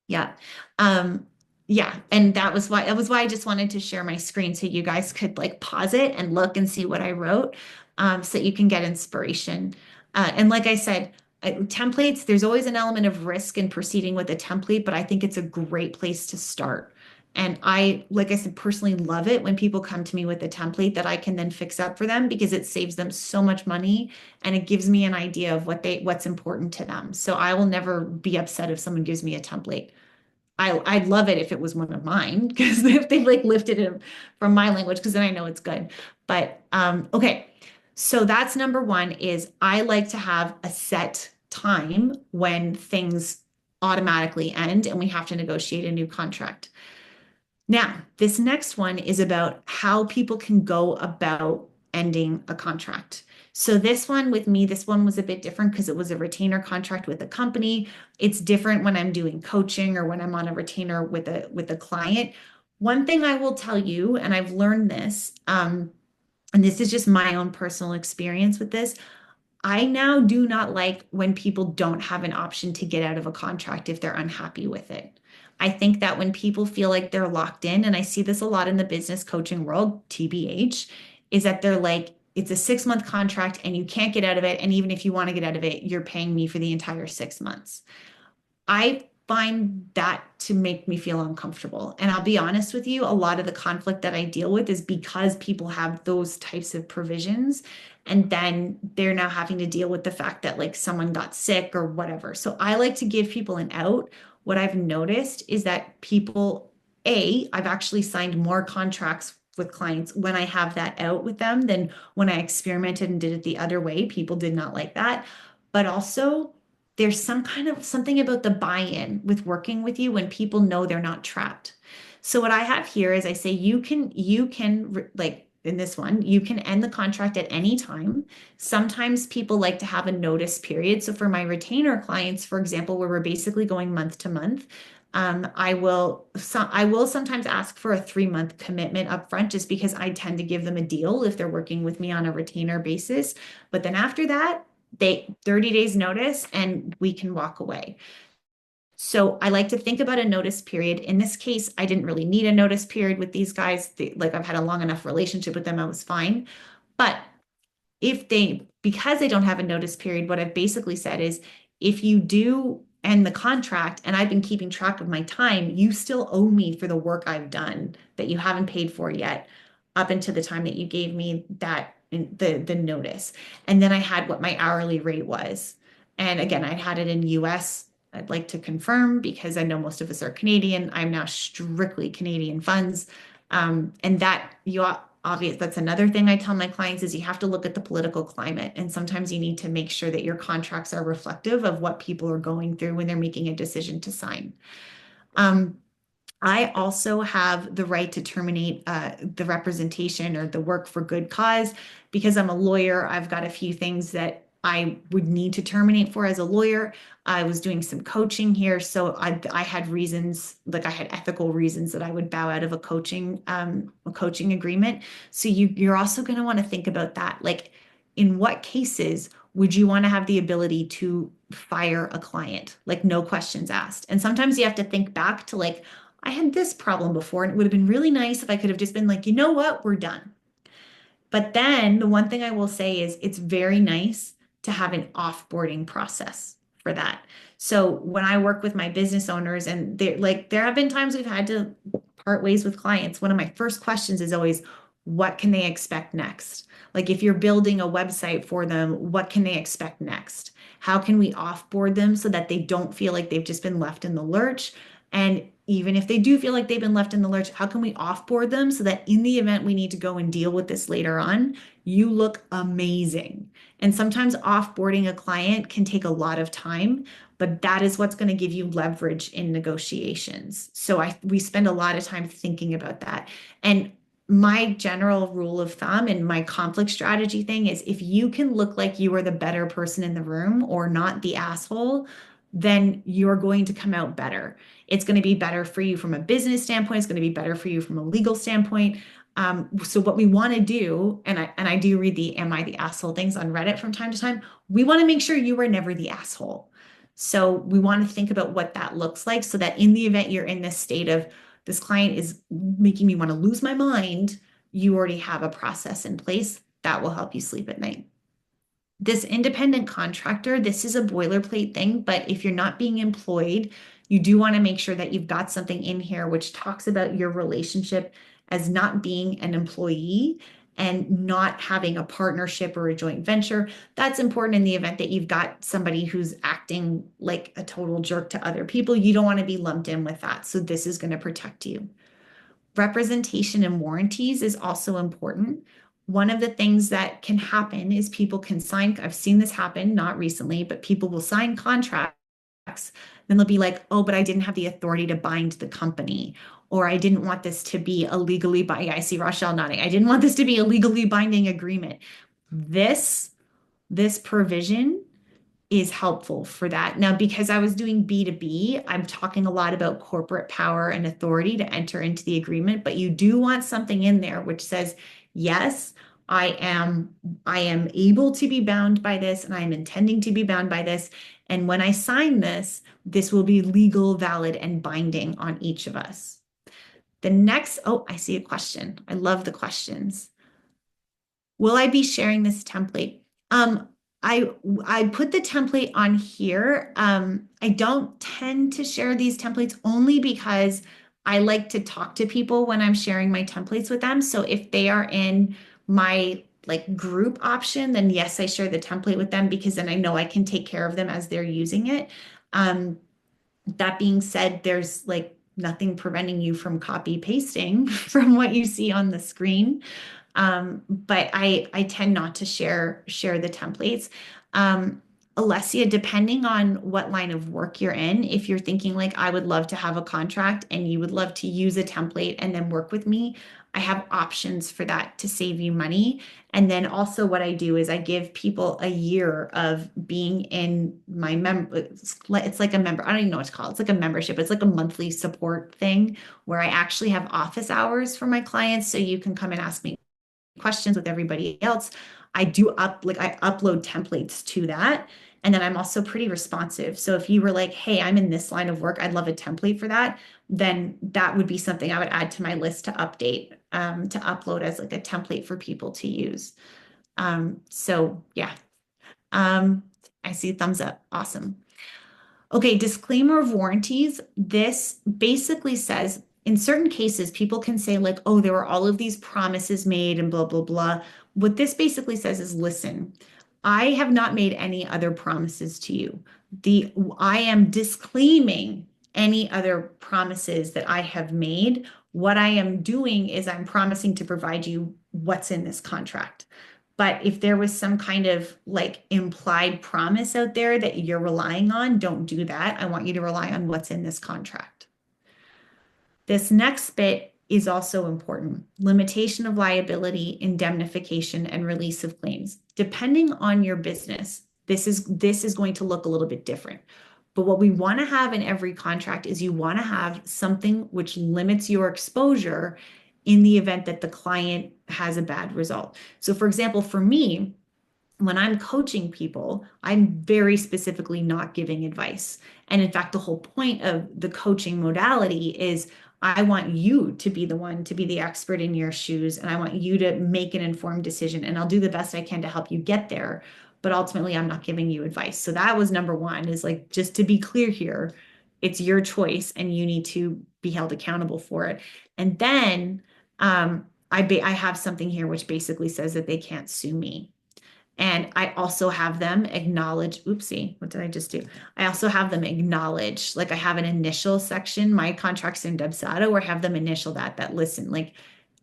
Yeah. Um, yeah. And that was why I just wanted to share my screen so you guys could like pause it and look and see what I wrote, so that you can get inspiration. And like I said, templates, there's always an element of risk in proceeding with a template, but I think it's a great place to start. And I, like I said, personally love it when people come to me with a template that I can then fix up for them because it saves them so much money and it gives me an idea of what's important to them. So I will never be upset if someone gives me a template. I'd love it if it was one of mine because if they like lifted it from my language, because then I know it's good. But okay, so that's number one is I like to have a set time when things automatically end and we have to negotiate a new contract. Now, this next one is about how people can go about ending a contract. So this one with me, this one was a bit different because it was a retainer contract with a company. It's different when I'm doing coaching or when I'm on a retainer with a client. One thing I will tell you, and I've learned this, and this is just my own personal experience with this. I now do not like when people don't have an option to get out of a contract if they're unhappy with it. I think that when people feel like they're locked in, and I see this a lot in the business coaching world, TBH, is that they're like, it's a 6 month contract and you can't get out of it. And even if you want to get out of it, you're paying me for the entire 6 months. I find that to make me feel uncomfortable. And I'll be honest with you, a lot of the conflict that I deal with is because people have those types of provisions. And then they're now having to deal with the fact that like someone got sick or whatever. So I like to give people an out. What I've noticed is that I've actually signed more contracts with clients when I have that out with them than when I experimented and did it the other way. People did not like that. But also, there's some kind of something about the buy-in with working with you when people know they're not trapped. So what I have here is I say you can like in this one, you can end the contract at any time. Sometimes people like to have a notice period. So for my retainer clients, for example, where we're basically going month to month, I will sometimes ask for a 3 month commitment upfront just because I tend to give them a deal if they're working with me on a retainer basis. But then after that, they 30 days notice and we can walk away. So I like to think about a notice period. In this case, I didn't really need a notice period with these guys. Like I've had a long enough relationship with them, I was fine. But because they don't have a notice period, what I've basically said is if you do end the contract and I've been keeping track of my time, you still owe me for the work I've done that you haven't paid for yet up until the time that you gave me the notice. And then I had what my hourly rate was. And again, I had it in US. I'd like to confirm because I know most of us are Canadian. I'm now strictly Canadian funds. And that's another thing I tell my clients is you have to look at the political climate. And sometimes you need to make sure that your contracts are reflective of what people are going through when they're making a decision to sign. I also have the right to terminate the representation or the work for good cause. Because I'm a lawyer, I've got a few things that I would need to terminate for as a lawyer. I was doing some coaching here, so I had reasons, like I had ethical reasons that I would bow out of a coaching agreement. So you're also going to want to think about that. Like, in what cases would you want to have the ability to fire a client? Like, no questions asked. And sometimes you have to think back to like, I had this problem before, and it would have been really nice if I could have just been like, you know what, we're done. But then the one thing I will say is it's very nice to have an offboarding process for that. So when I work with my business owners and there have been times we've had to part ways with clients, one of my first questions is always, what can they expect next? Like if you're building a website for them, what can they expect next? How can we offboard them so that they don't feel like they've just been left in the lurch? And even if they do feel like they've been left in the lurch, how can we offboard them so that in the event we need to go and deal with this later on, you look amazing? And sometimes offboarding a client can take a lot of time, but that is what's going to give you leverage in negotiations. So we spend a lot of time thinking about that. And my general rule of thumb and my conflict strategy thing is if you can look like you are the better person in the room or not the asshole, then you're going to come out better. It's going to be better for you from a business standpoint. It's going to be better for you from a legal standpoint. So what we want to do, and I do read the "Am I the asshole" things on Reddit from time to time. We want to make sure you are never the asshole. So we want to think about what that looks like so that in the event you're in this state of this client is making me want to lose my mind, you already have a process in place that will help you sleep at night. This independent contractor, this is a boilerplate thing, but if you're not being employed, you do want to make sure that you've got something in here which talks about your relationship as not being an employee and not having a partnership or a joint venture. That's important in the event that you've got somebody who's acting like a total jerk to other people. You don't want to be lumped in with that. So this is going to protect you. Representation and warranties is also important. One of the things that can happen is people can sign, I've seen this happen, not recently, but people will sign contracts. Then they'll be like, oh, but I didn't have the authority to bind the company, or I didn't want this to be a legally binding. I see Rochelle nodding. I didn't want this to be a legally binding agreement. This provision is helpful for that. Now, because I was doing B2B, I'm talking a lot about corporate power and authority to enter into the agreement, but you do want something in there which says, yes, I am able to be bound by this and I am intending to be bound by this. And when I sign this, this will be legal, valid, and binding on each of us. The next, oh, I see a question. I love the questions. Will I be sharing this template? I put the template on here. I don't tend to share these templates only because I like to talk to people when I'm sharing my templates with them. So if they are in my like group option, then yes, I share the template with them because then I know I can take care of them as they're using it. That being said, there's like nothing preventing you from copy pasting from what you see on the screen. But I tend not to share the templates. Alessia, depending on what line of work you're in, if you're thinking like I would love to have a contract and you would love to use a template and then work with me, I have options for that to save you money. And then also what I do is I give people a year of being in my member. It's like a member. I don't even know what it's called. It's like a membership. It's like a monthly support thing where I actually have office hours for my clients. So you can come and ask me questions with everybody else. I upload templates to that. And then I'm also pretty responsive. So if you were like, hey, I'm in this line of work, I'd love a template for that, then that would be something I would add to my list to update, to upload as like a template for people to use. So yeah, I see thumbs up. Awesome. Okay, disclaimer of warranties. This basically says in certain cases, people can say, like, oh, there were all of these promises made and blah, blah, blah. What this basically says is, listen, I have not made any other promises to you. I am disclaiming any other promises that I have made. What I am doing is I'm promising to provide you what's in this contract. But if there was some kind of like implied promise out there that you're relying on, don't do that. I want you to rely on what's in this contract. This next bit is also important. Limitation of liability, indemnification, and release of claims. Depending on your business, this is going to look a little bit different. But what we want to have in every contract is you want to have something which limits your exposure in the event that the client has a bad result. So for example, for me, when I'm coaching people, I'm very specifically not giving advice. And in fact, the whole point of the coaching modality is I want you to be the one to be the expert in your shoes, and I want you to make an informed decision. And I'll do the best I can to help you get there. But ultimately, I'm not giving you advice. So that was number one, is like, just to be clear here, it's your choice and you need to be held accountable for it. And then I have something here which basically says that they can't sue me. And I also have them acknowledge, oopsie, what did I just do? I also have them acknowledge, like I have an initial section, my contracts in Dubsado, where I have them initial that listen, like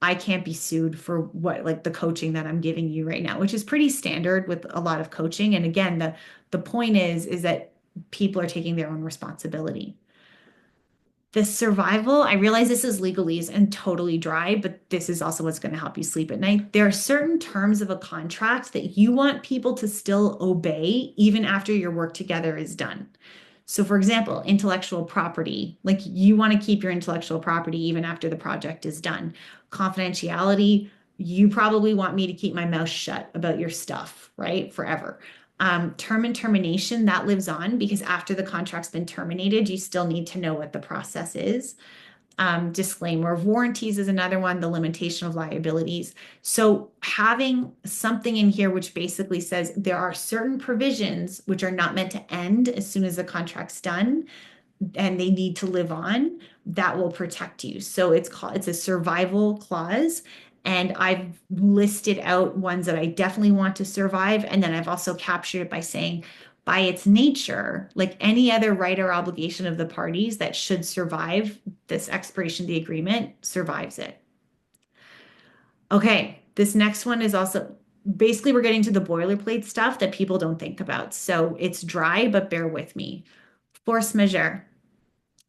I can't be sued for what, like the coaching that I'm giving you right now, which is pretty standard with a lot of coaching. And again, the point is that people are taking their own responsibility. The survival, I realize this is legalese and totally dry, but this is also what's going to help you sleep at night. There are certain terms of a contract that you want people to still obey even after your work together is done. So, for example, intellectual property, like you want to keep your intellectual property even after the project is done. Confidentiality, you probably want me to keep my mouth shut about your stuff, right? Forever. Term and termination, that lives on because after the contract's been terminated, you still need to know what the process is. Disclaimer of warranties is another one, the limitation of liabilities. So having something in here which basically says there are certain provisions which are not meant to end as soon as the contract's done and they need to live on, that will protect you. So it's a survival clause. And I've listed out ones that I definitely want to survive. And then I've also captured it by saying, by its nature, like any other right or obligation of the parties that should survive this expiration of the agreement, survives it. Okay, this next one is also basically we're getting to the boilerplate stuff that people don't think about. So it's dry, but bear with me. Force majeure.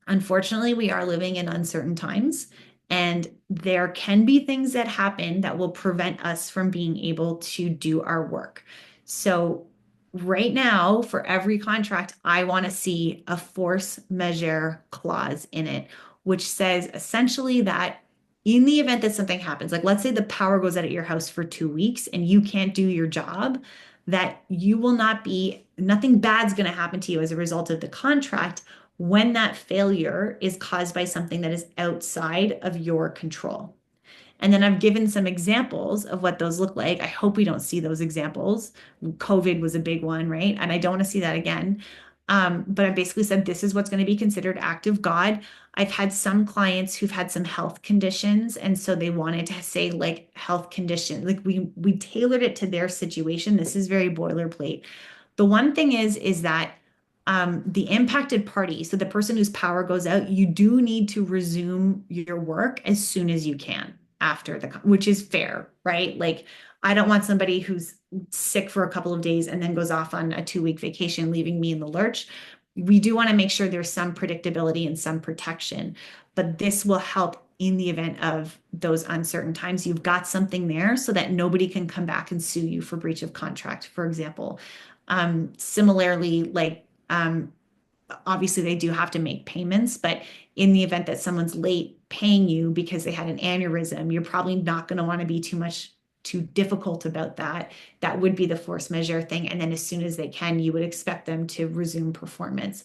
Unfortunately, we are living in uncertain times, and there can be things that happen that will prevent us from being able to do our work. So, right now, for every contract, I want to see a force majeure clause in it, which says essentially that in the event that something happens, like let's say the power goes out at your house for 2 weeks and you can't do your job, that you will not be, nothing bad's going to happen to you as a result of the contract when that failure is caused by something that is outside of your control. And then I've given some examples of what those look like. I hope we don't see those examples. COVID was a big one, right? And I don't want to see that again. But I basically said this is what's going to be considered act of God. I've had some clients who've had some health conditions, and so they wanted to say like health condition. Like we tailored it to their situation. This is very boilerplate. The one thing is that the impacted party, so the person whose power goes out, you do need to resume your work as soon as you can after which is fair, right? Like, I don't want somebody who's sick for a couple of days and then goes off on a 2-week vacation, leaving me in the lurch. We do want to make sure there's some predictability and some protection, but this will help in the event of those uncertain times. You've got something there so that nobody can come back and sue you for breach of contract, for example. Similarly, like, obviously they do have to make payments, but in the event that someone's late paying you because they had an aneurysm, you're probably not going to want to be too difficult about that. That would be the force majeure thing. And then as soon as they can, you would expect them to resume performance.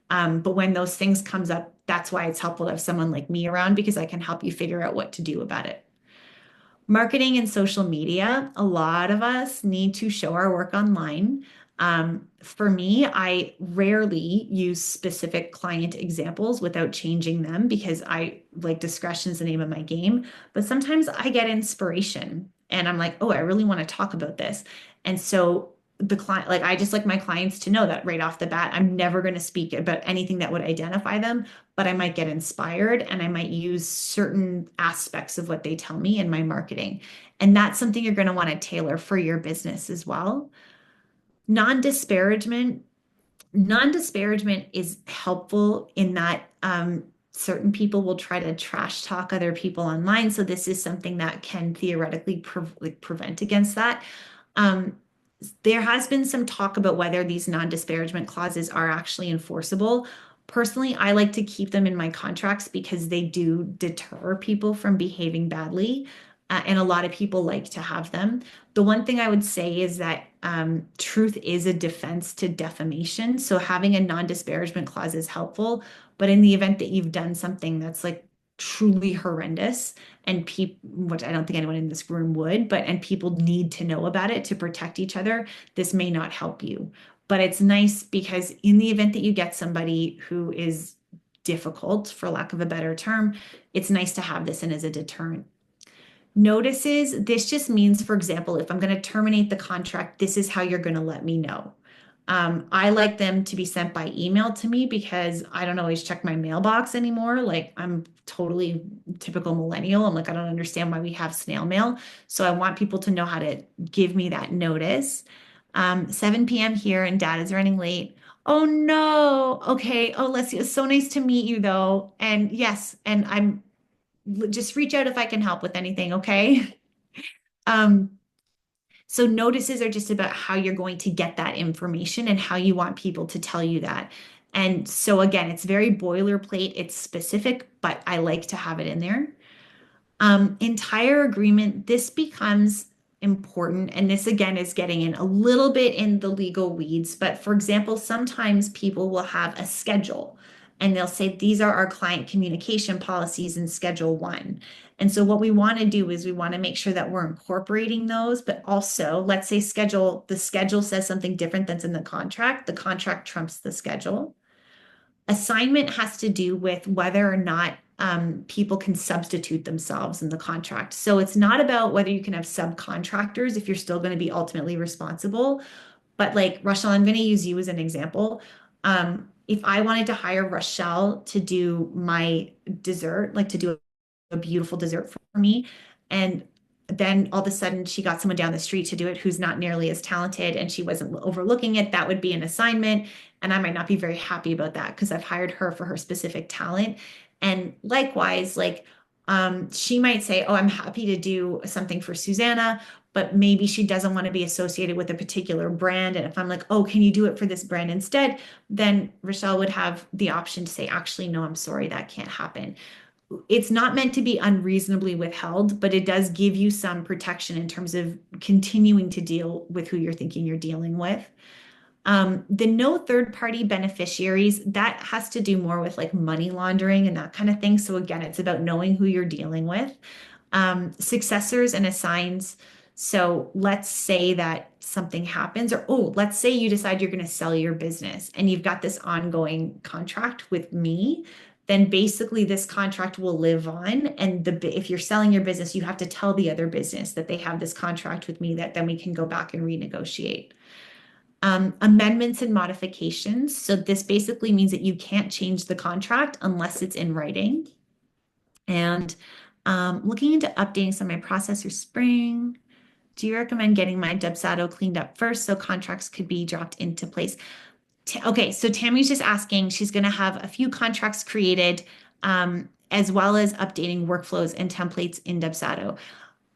But when those things comes up, that's why it's helpful to have someone like me around because I can help you figure out what to do about it. Marketing and social media, a lot of us need to show our work online. For me, I rarely use specific client examples without changing them because I like discretion is the name of my game. But sometimes I get inspiration and I'm like, oh, I really want to talk about this. And so the client, like I just like my clients to know that right off the bat, I'm never going to speak about anything that would identify them, but I might get inspired and I might use certain aspects of what they tell me in my marketing. And that's something you're going to want to tailor for your business as well. Non-disparagement. Non-disparagement is helpful in that certain people will try to trash talk other people online. So this is something that can theoretically prevent against that. There has been some talk about whether these non-disparagement clauses are actually enforceable. Personally, I like to keep them in my contracts because they do deter people from behaving badly. And a lot of people like to have them. The one thing I would say is that truth is a defense to defamation. So having a non-disparagement clause is helpful. But in the event that you've done something that's like truly horrendous and people, which I don't think anyone in this room would, and people need to know about it to protect each other, this may not help you. But it's nice because in the event that you get somebody who is difficult, for lack of a better term, it's nice to have this in as a deterrent. Notices, this just means, for example, if I'm going to terminate the contract, this is how you're going to let me know. I like them to be sent by email to me because I don't always check my mailbox anymore. Like I'm totally typical millennial. I'm like, I don't understand why we have snail mail. So I want people to know how to give me that notice. 7 p.m. here and dad is running late. Oh no. Okay. Oh, Leslie, it's so nice to meet you though. And yes, and I'm just reach out if I can help with anything, okay? Um, so notices are just about how you're going to get that information and how you want people to tell you that. And so again, it's very boilerplate, it's specific, but I like to have it in there. Entire agreement, this becomes important. And this again is getting in a little bit in the legal weeds. But for example, sometimes people will have a schedule and they'll say, these are our client communication policies in Schedule 1. And so what we want to do is we want to make sure that we're incorporating those, but also let's say the schedule says something different than's in the contract trumps the schedule. Assignment has to do with whether or not people can substitute themselves in the contract. So it's not about whether you can have subcontractors if you're still going to be ultimately responsible. But like Rochelle, I'm going to use you as an example. If I wanted to hire Rochelle to do my dessert, like to do a beautiful dessert for me, and then all of a sudden she got someone down the street to do it who's not nearly as talented and she wasn't overlooking it, that would be an assignment. And I might not be very happy about that because I've hired her for her specific talent. And likewise, like she might say, oh, I'm happy to do something for Susannah, but maybe she doesn't want to be associated with a particular brand. And if I'm like, oh, can you do it for this brand instead? Then Rochelle would have the option to say, actually, no, I'm sorry, that can't happen. It's not meant to be unreasonably withheld, but it does give you some protection in terms of continuing to deal with who you're thinking you're dealing with. The no third party beneficiaries, that has to do more with like money laundering and that kind of thing. So again, it's about knowing who you're dealing with. Successors and assigns. So let's say that something happens, or oh, let's say you decide you're going to sell your business and you've got this ongoing contract with me, then basically this contract will live on. And if you're selling your business, you have to tell the other business that they have this contract with me that then we can go back and renegotiate. Amendments and modifications. So this basically means that you can't change the contract unless it's in writing. And looking into updating some of my processor spring. Do you recommend getting my Dubsado cleaned up first so contracts could be dropped into place? Okay, so Tammy's just asking, she's going to have a few contracts created as well as updating workflows and templates in Dubsado.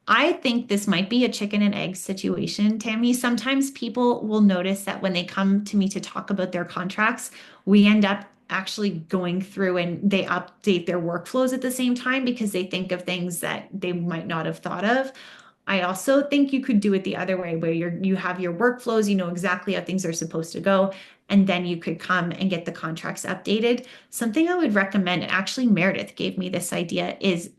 I think this might be a chicken and egg situation, Tammy. Sometimes people will notice that when they come to me to talk about their contracts, we end up actually going through and they update their workflows at the same time because they think of things that they might not have thought of. I also think you could do it the other way where you have your workflows, you know exactly how things are supposed to go, and then you could come and get the contracts updated. Something I would recommend, and actually Meredith gave me this idea, is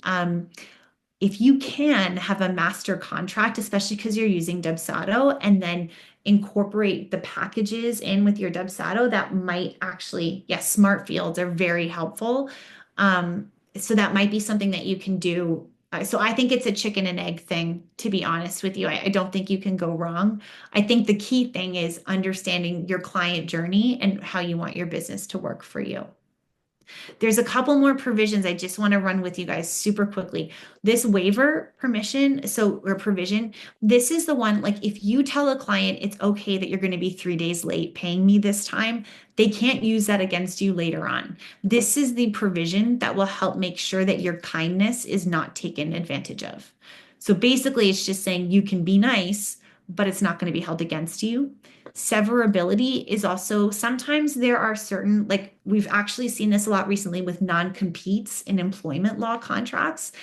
if you can have a master contract, especially because you're using Dubsado, and then incorporate the packages in with your Dubsado, that might actually, yes, smart fields are very helpful. So that might be something that you can do. So I think it's a chicken and egg thing, to be honest with you. I don't think you can go wrong. I think the key thing is understanding your client journey and how you want your business to work for you. There's a couple more provisions I just want to run with you guys super quickly. This waiver permission, or provision, this is the one, like if you tell a client it's okay that you're going to be 3 days late paying me this time, they can't use that against you later on. This is the provision that will help make sure that your kindness is not taken advantage of. So basically, it's just saying you can be nice, but it's not going to be held against you. Severability is also, sometimes there are certain, like we've actually seen this a lot recently with non-competes in employment law contracts,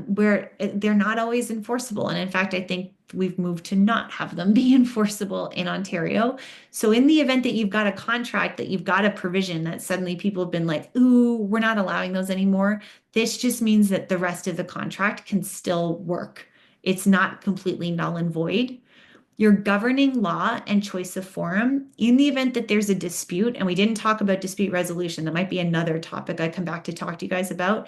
where they're not always enforceable. And in fact, I think we've moved to not have them be enforceable in Ontario. So in the event that you've got a contract, that you've got a provision that suddenly people have been like, ooh, we're not allowing those anymore. This just means that the rest of the contract can still work. It's not completely null and void. Your governing law and choice of forum, in the event that there's a dispute, and we didn't talk about dispute resolution, that might be another topic I come back to talk to you guys about.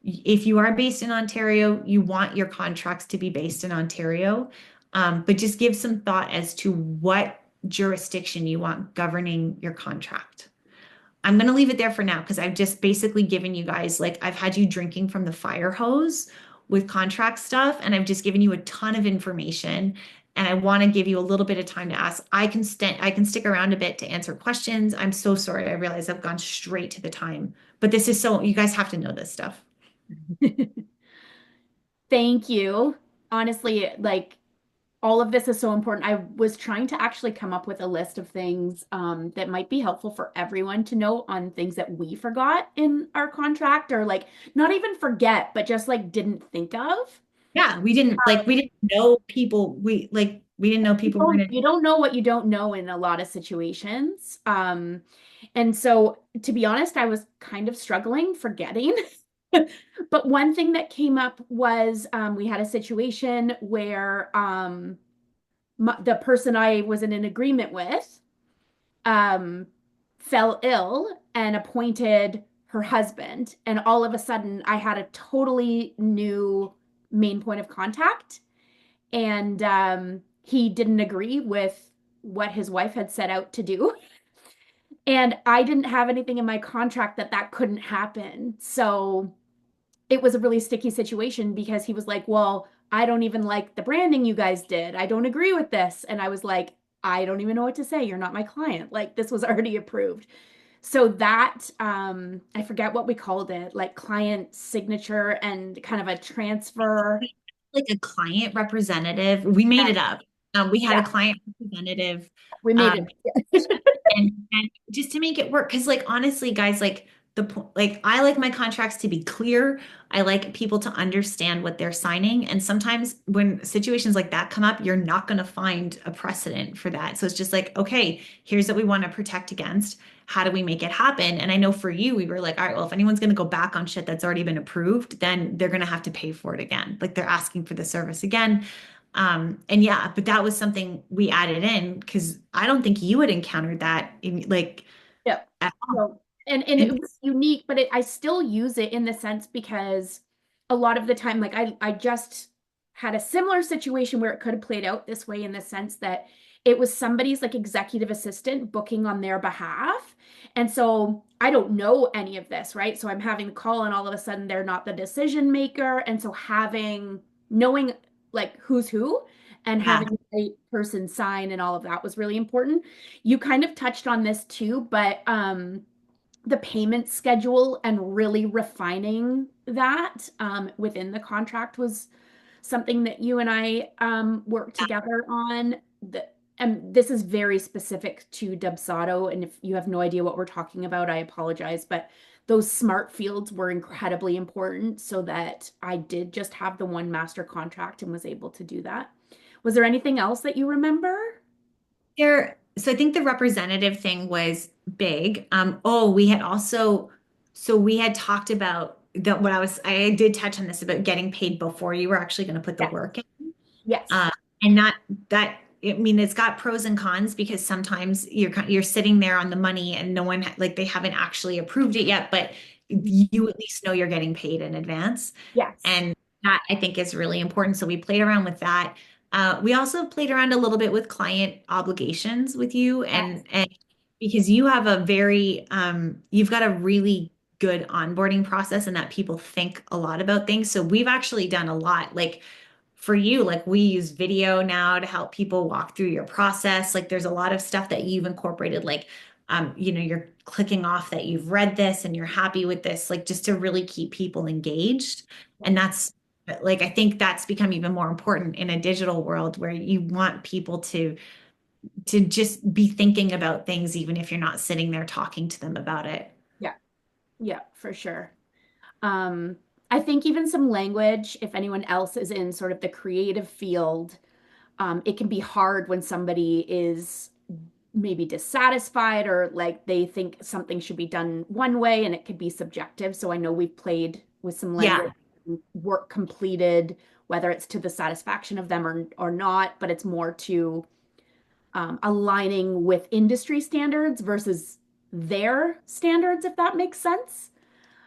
If you are based in Ontario, you want your contracts to be based in Ontario, but just give some thought as to what jurisdiction you want governing your contract. I'm going to leave it there for now because I've just basically given you guys, like I've had you drinking from the fire hose with contract stuff, and I've just given you a ton of information. and I want to give you a little bit of time to ask. I can stick around a bit to answer questions. I'm so sorry. I realize I've gone straight to the time, but this is so, you guys have to know this stuff. Thank you. Honestly, like all of this is so important. I was trying to actually come up with a list of things that might be helpful for everyone to know on things that we forgot in our contract or like not even forget, but just like didn't think of. Yeah, we didn't know people. We didn't know people were gonna. You don't know what you don't know in a lot of situations. And so to be honest, I was kind of struggling forgetting. But one thing that came up was we had a situation where the person I was in an agreement with um, fell ill and appointed her husband. And all of a sudden, I had a totally new main point of contact. And he didn't agree with what his wife had set out to do. And I didn't have anything in my contract that that couldn't happen. So it was a really sticky situation because he was like, well, I don't even like the branding you guys did. I don't agree with this. And I was like, I don't even know what to say. You're not my client. Like this was already approved. So that I forget what we called it, like client signature and kind of a transfer. Like a client representative. We made Yeah, it up. We had a yeah, client representative. we made Um, it. and just to make it work, because like honestly, guys, like like I like my contracts to be clear. I like people to understand what they're signing. And sometimes when situations like that come up, you're not going to find a precedent for that. So it's just like, okay, here's what we want to protect against. How do we make it happen? And I know for you, we were like, all right, well, if anyone's going to go back on shit that's already been approved, then they're going to have to pay for it again. Like they're asking for the service again. And yeah, but that was something we added in because I don't think you had encountered that in like Yeah. at all. So, and it And was unique, but I still use it in the sense because a lot of the time, like I just had a similar situation where it could have played out this way in the sense that it was somebody's like executive assistant booking on their behalf. And so I don't know any of this, right? So I'm having the call and all of a sudden they're not the decision maker. And so knowing like who's who and yeah, having the right person sign and all of that was really important. You kind of touched on this too, but the payment schedule and really refining that within the contract was something that you and I worked together on. And this is very specific to Dubsado. And if you have no idea what we're talking about, I apologize. But those smart fields were incredibly important so that I did just have the one master contract and was able to do that. Was there anything else that you remember? so I think the representative thing was big. Oh, we had also, so we had talked about that I did touch on this about getting paid before you were actually going to put the Yes. work in. Yes. Uh, and not that, I mean, it's got pros and cons because sometimes you're sitting there on the money and no one like they haven't actually approved it yet, but you at least know you're getting paid in advance. Yes. And that I think is really important. So we played around with that. We also played around a little bit with client obligations with you Yes. and because you've got a really good onboarding process and that people think a lot about things. So we've actually done a lot. Like for you, like we use video now to help people walk through your process. Like there's a lot of stuff that you've incorporated, like you're clicking off that you've read this and you're happy with this, like just to really keep people engaged. And that's like I think that's become even more important in a digital world where you want people to just be thinking about things even if you're not sitting there talking to them about it. Yeah. Yeah, for sure. Um, I think even some language, if anyone else is in sort of the creative field, it can be hard when somebody is maybe dissatisfied or like they think something should be done one way and it could be subjective. So I know we've played with some language, Yeah. work completed, whether it's to the satisfaction of them or not, but it's more to aligning with industry standards versus their standards, if that makes sense.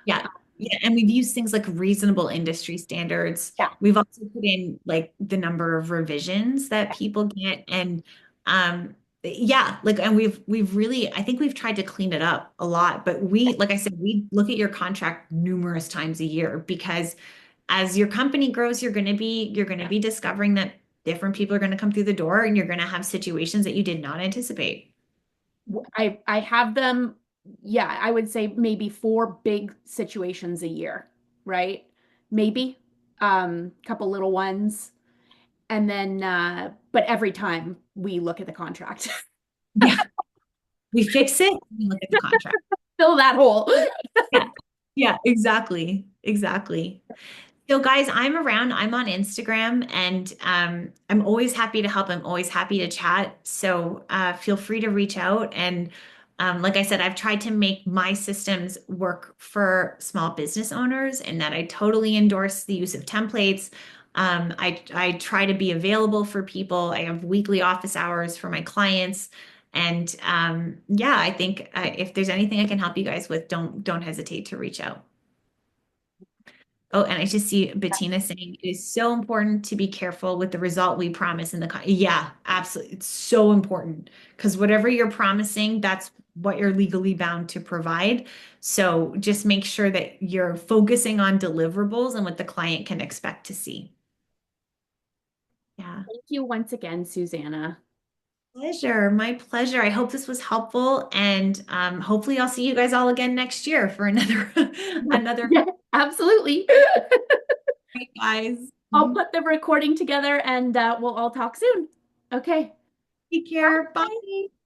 Yeah. Yeah. And we've used things like reasonable industry standards. Yeah. We've also put in like the number of revisions that people get. And yeah, like and we've really I think we've tried to clean it up a lot. But like I said, we look at your contract numerous times a year because as your company grows, you're gonna be discovering that different people are going to come through the door and you're going to have situations that you did not anticipate. I have them, yeah, I would say maybe four big situations a year, right? Maybe couple little ones. And then but every time we look at the contract. Yeah, we fix it, we look at the contract. Fill that hole. Yeah. Yeah, exactly. Exactly. So guys, I'm around. I'm on Instagram and I'm always happy to help. I'm always happy to chat. So feel free to reach out. And like I said, I've tried to make my systems work for small business owners and that I totally endorse the use of templates. I try to be available for people. I have weekly office hours for my clients. And yeah, I think if there's anything I can help you guys with, don't hesitate to reach out. Oh, and I just see Bettina saying it is so important to be careful with the result we promise in the yeah, absolutely. It's so important because whatever you're promising, that's what you're legally bound to provide. So just make sure that you're focusing on deliverables and what the client can expect to see. Yeah. Thank you once again, Susannah. Pleasure. My pleasure. I hope this was helpful and hopefully I'll see you guys all again next year for another another Yeah, absolutely. guys. I'll put the recording together and we'll all talk soon. Okay. Take care. Bye. Bye.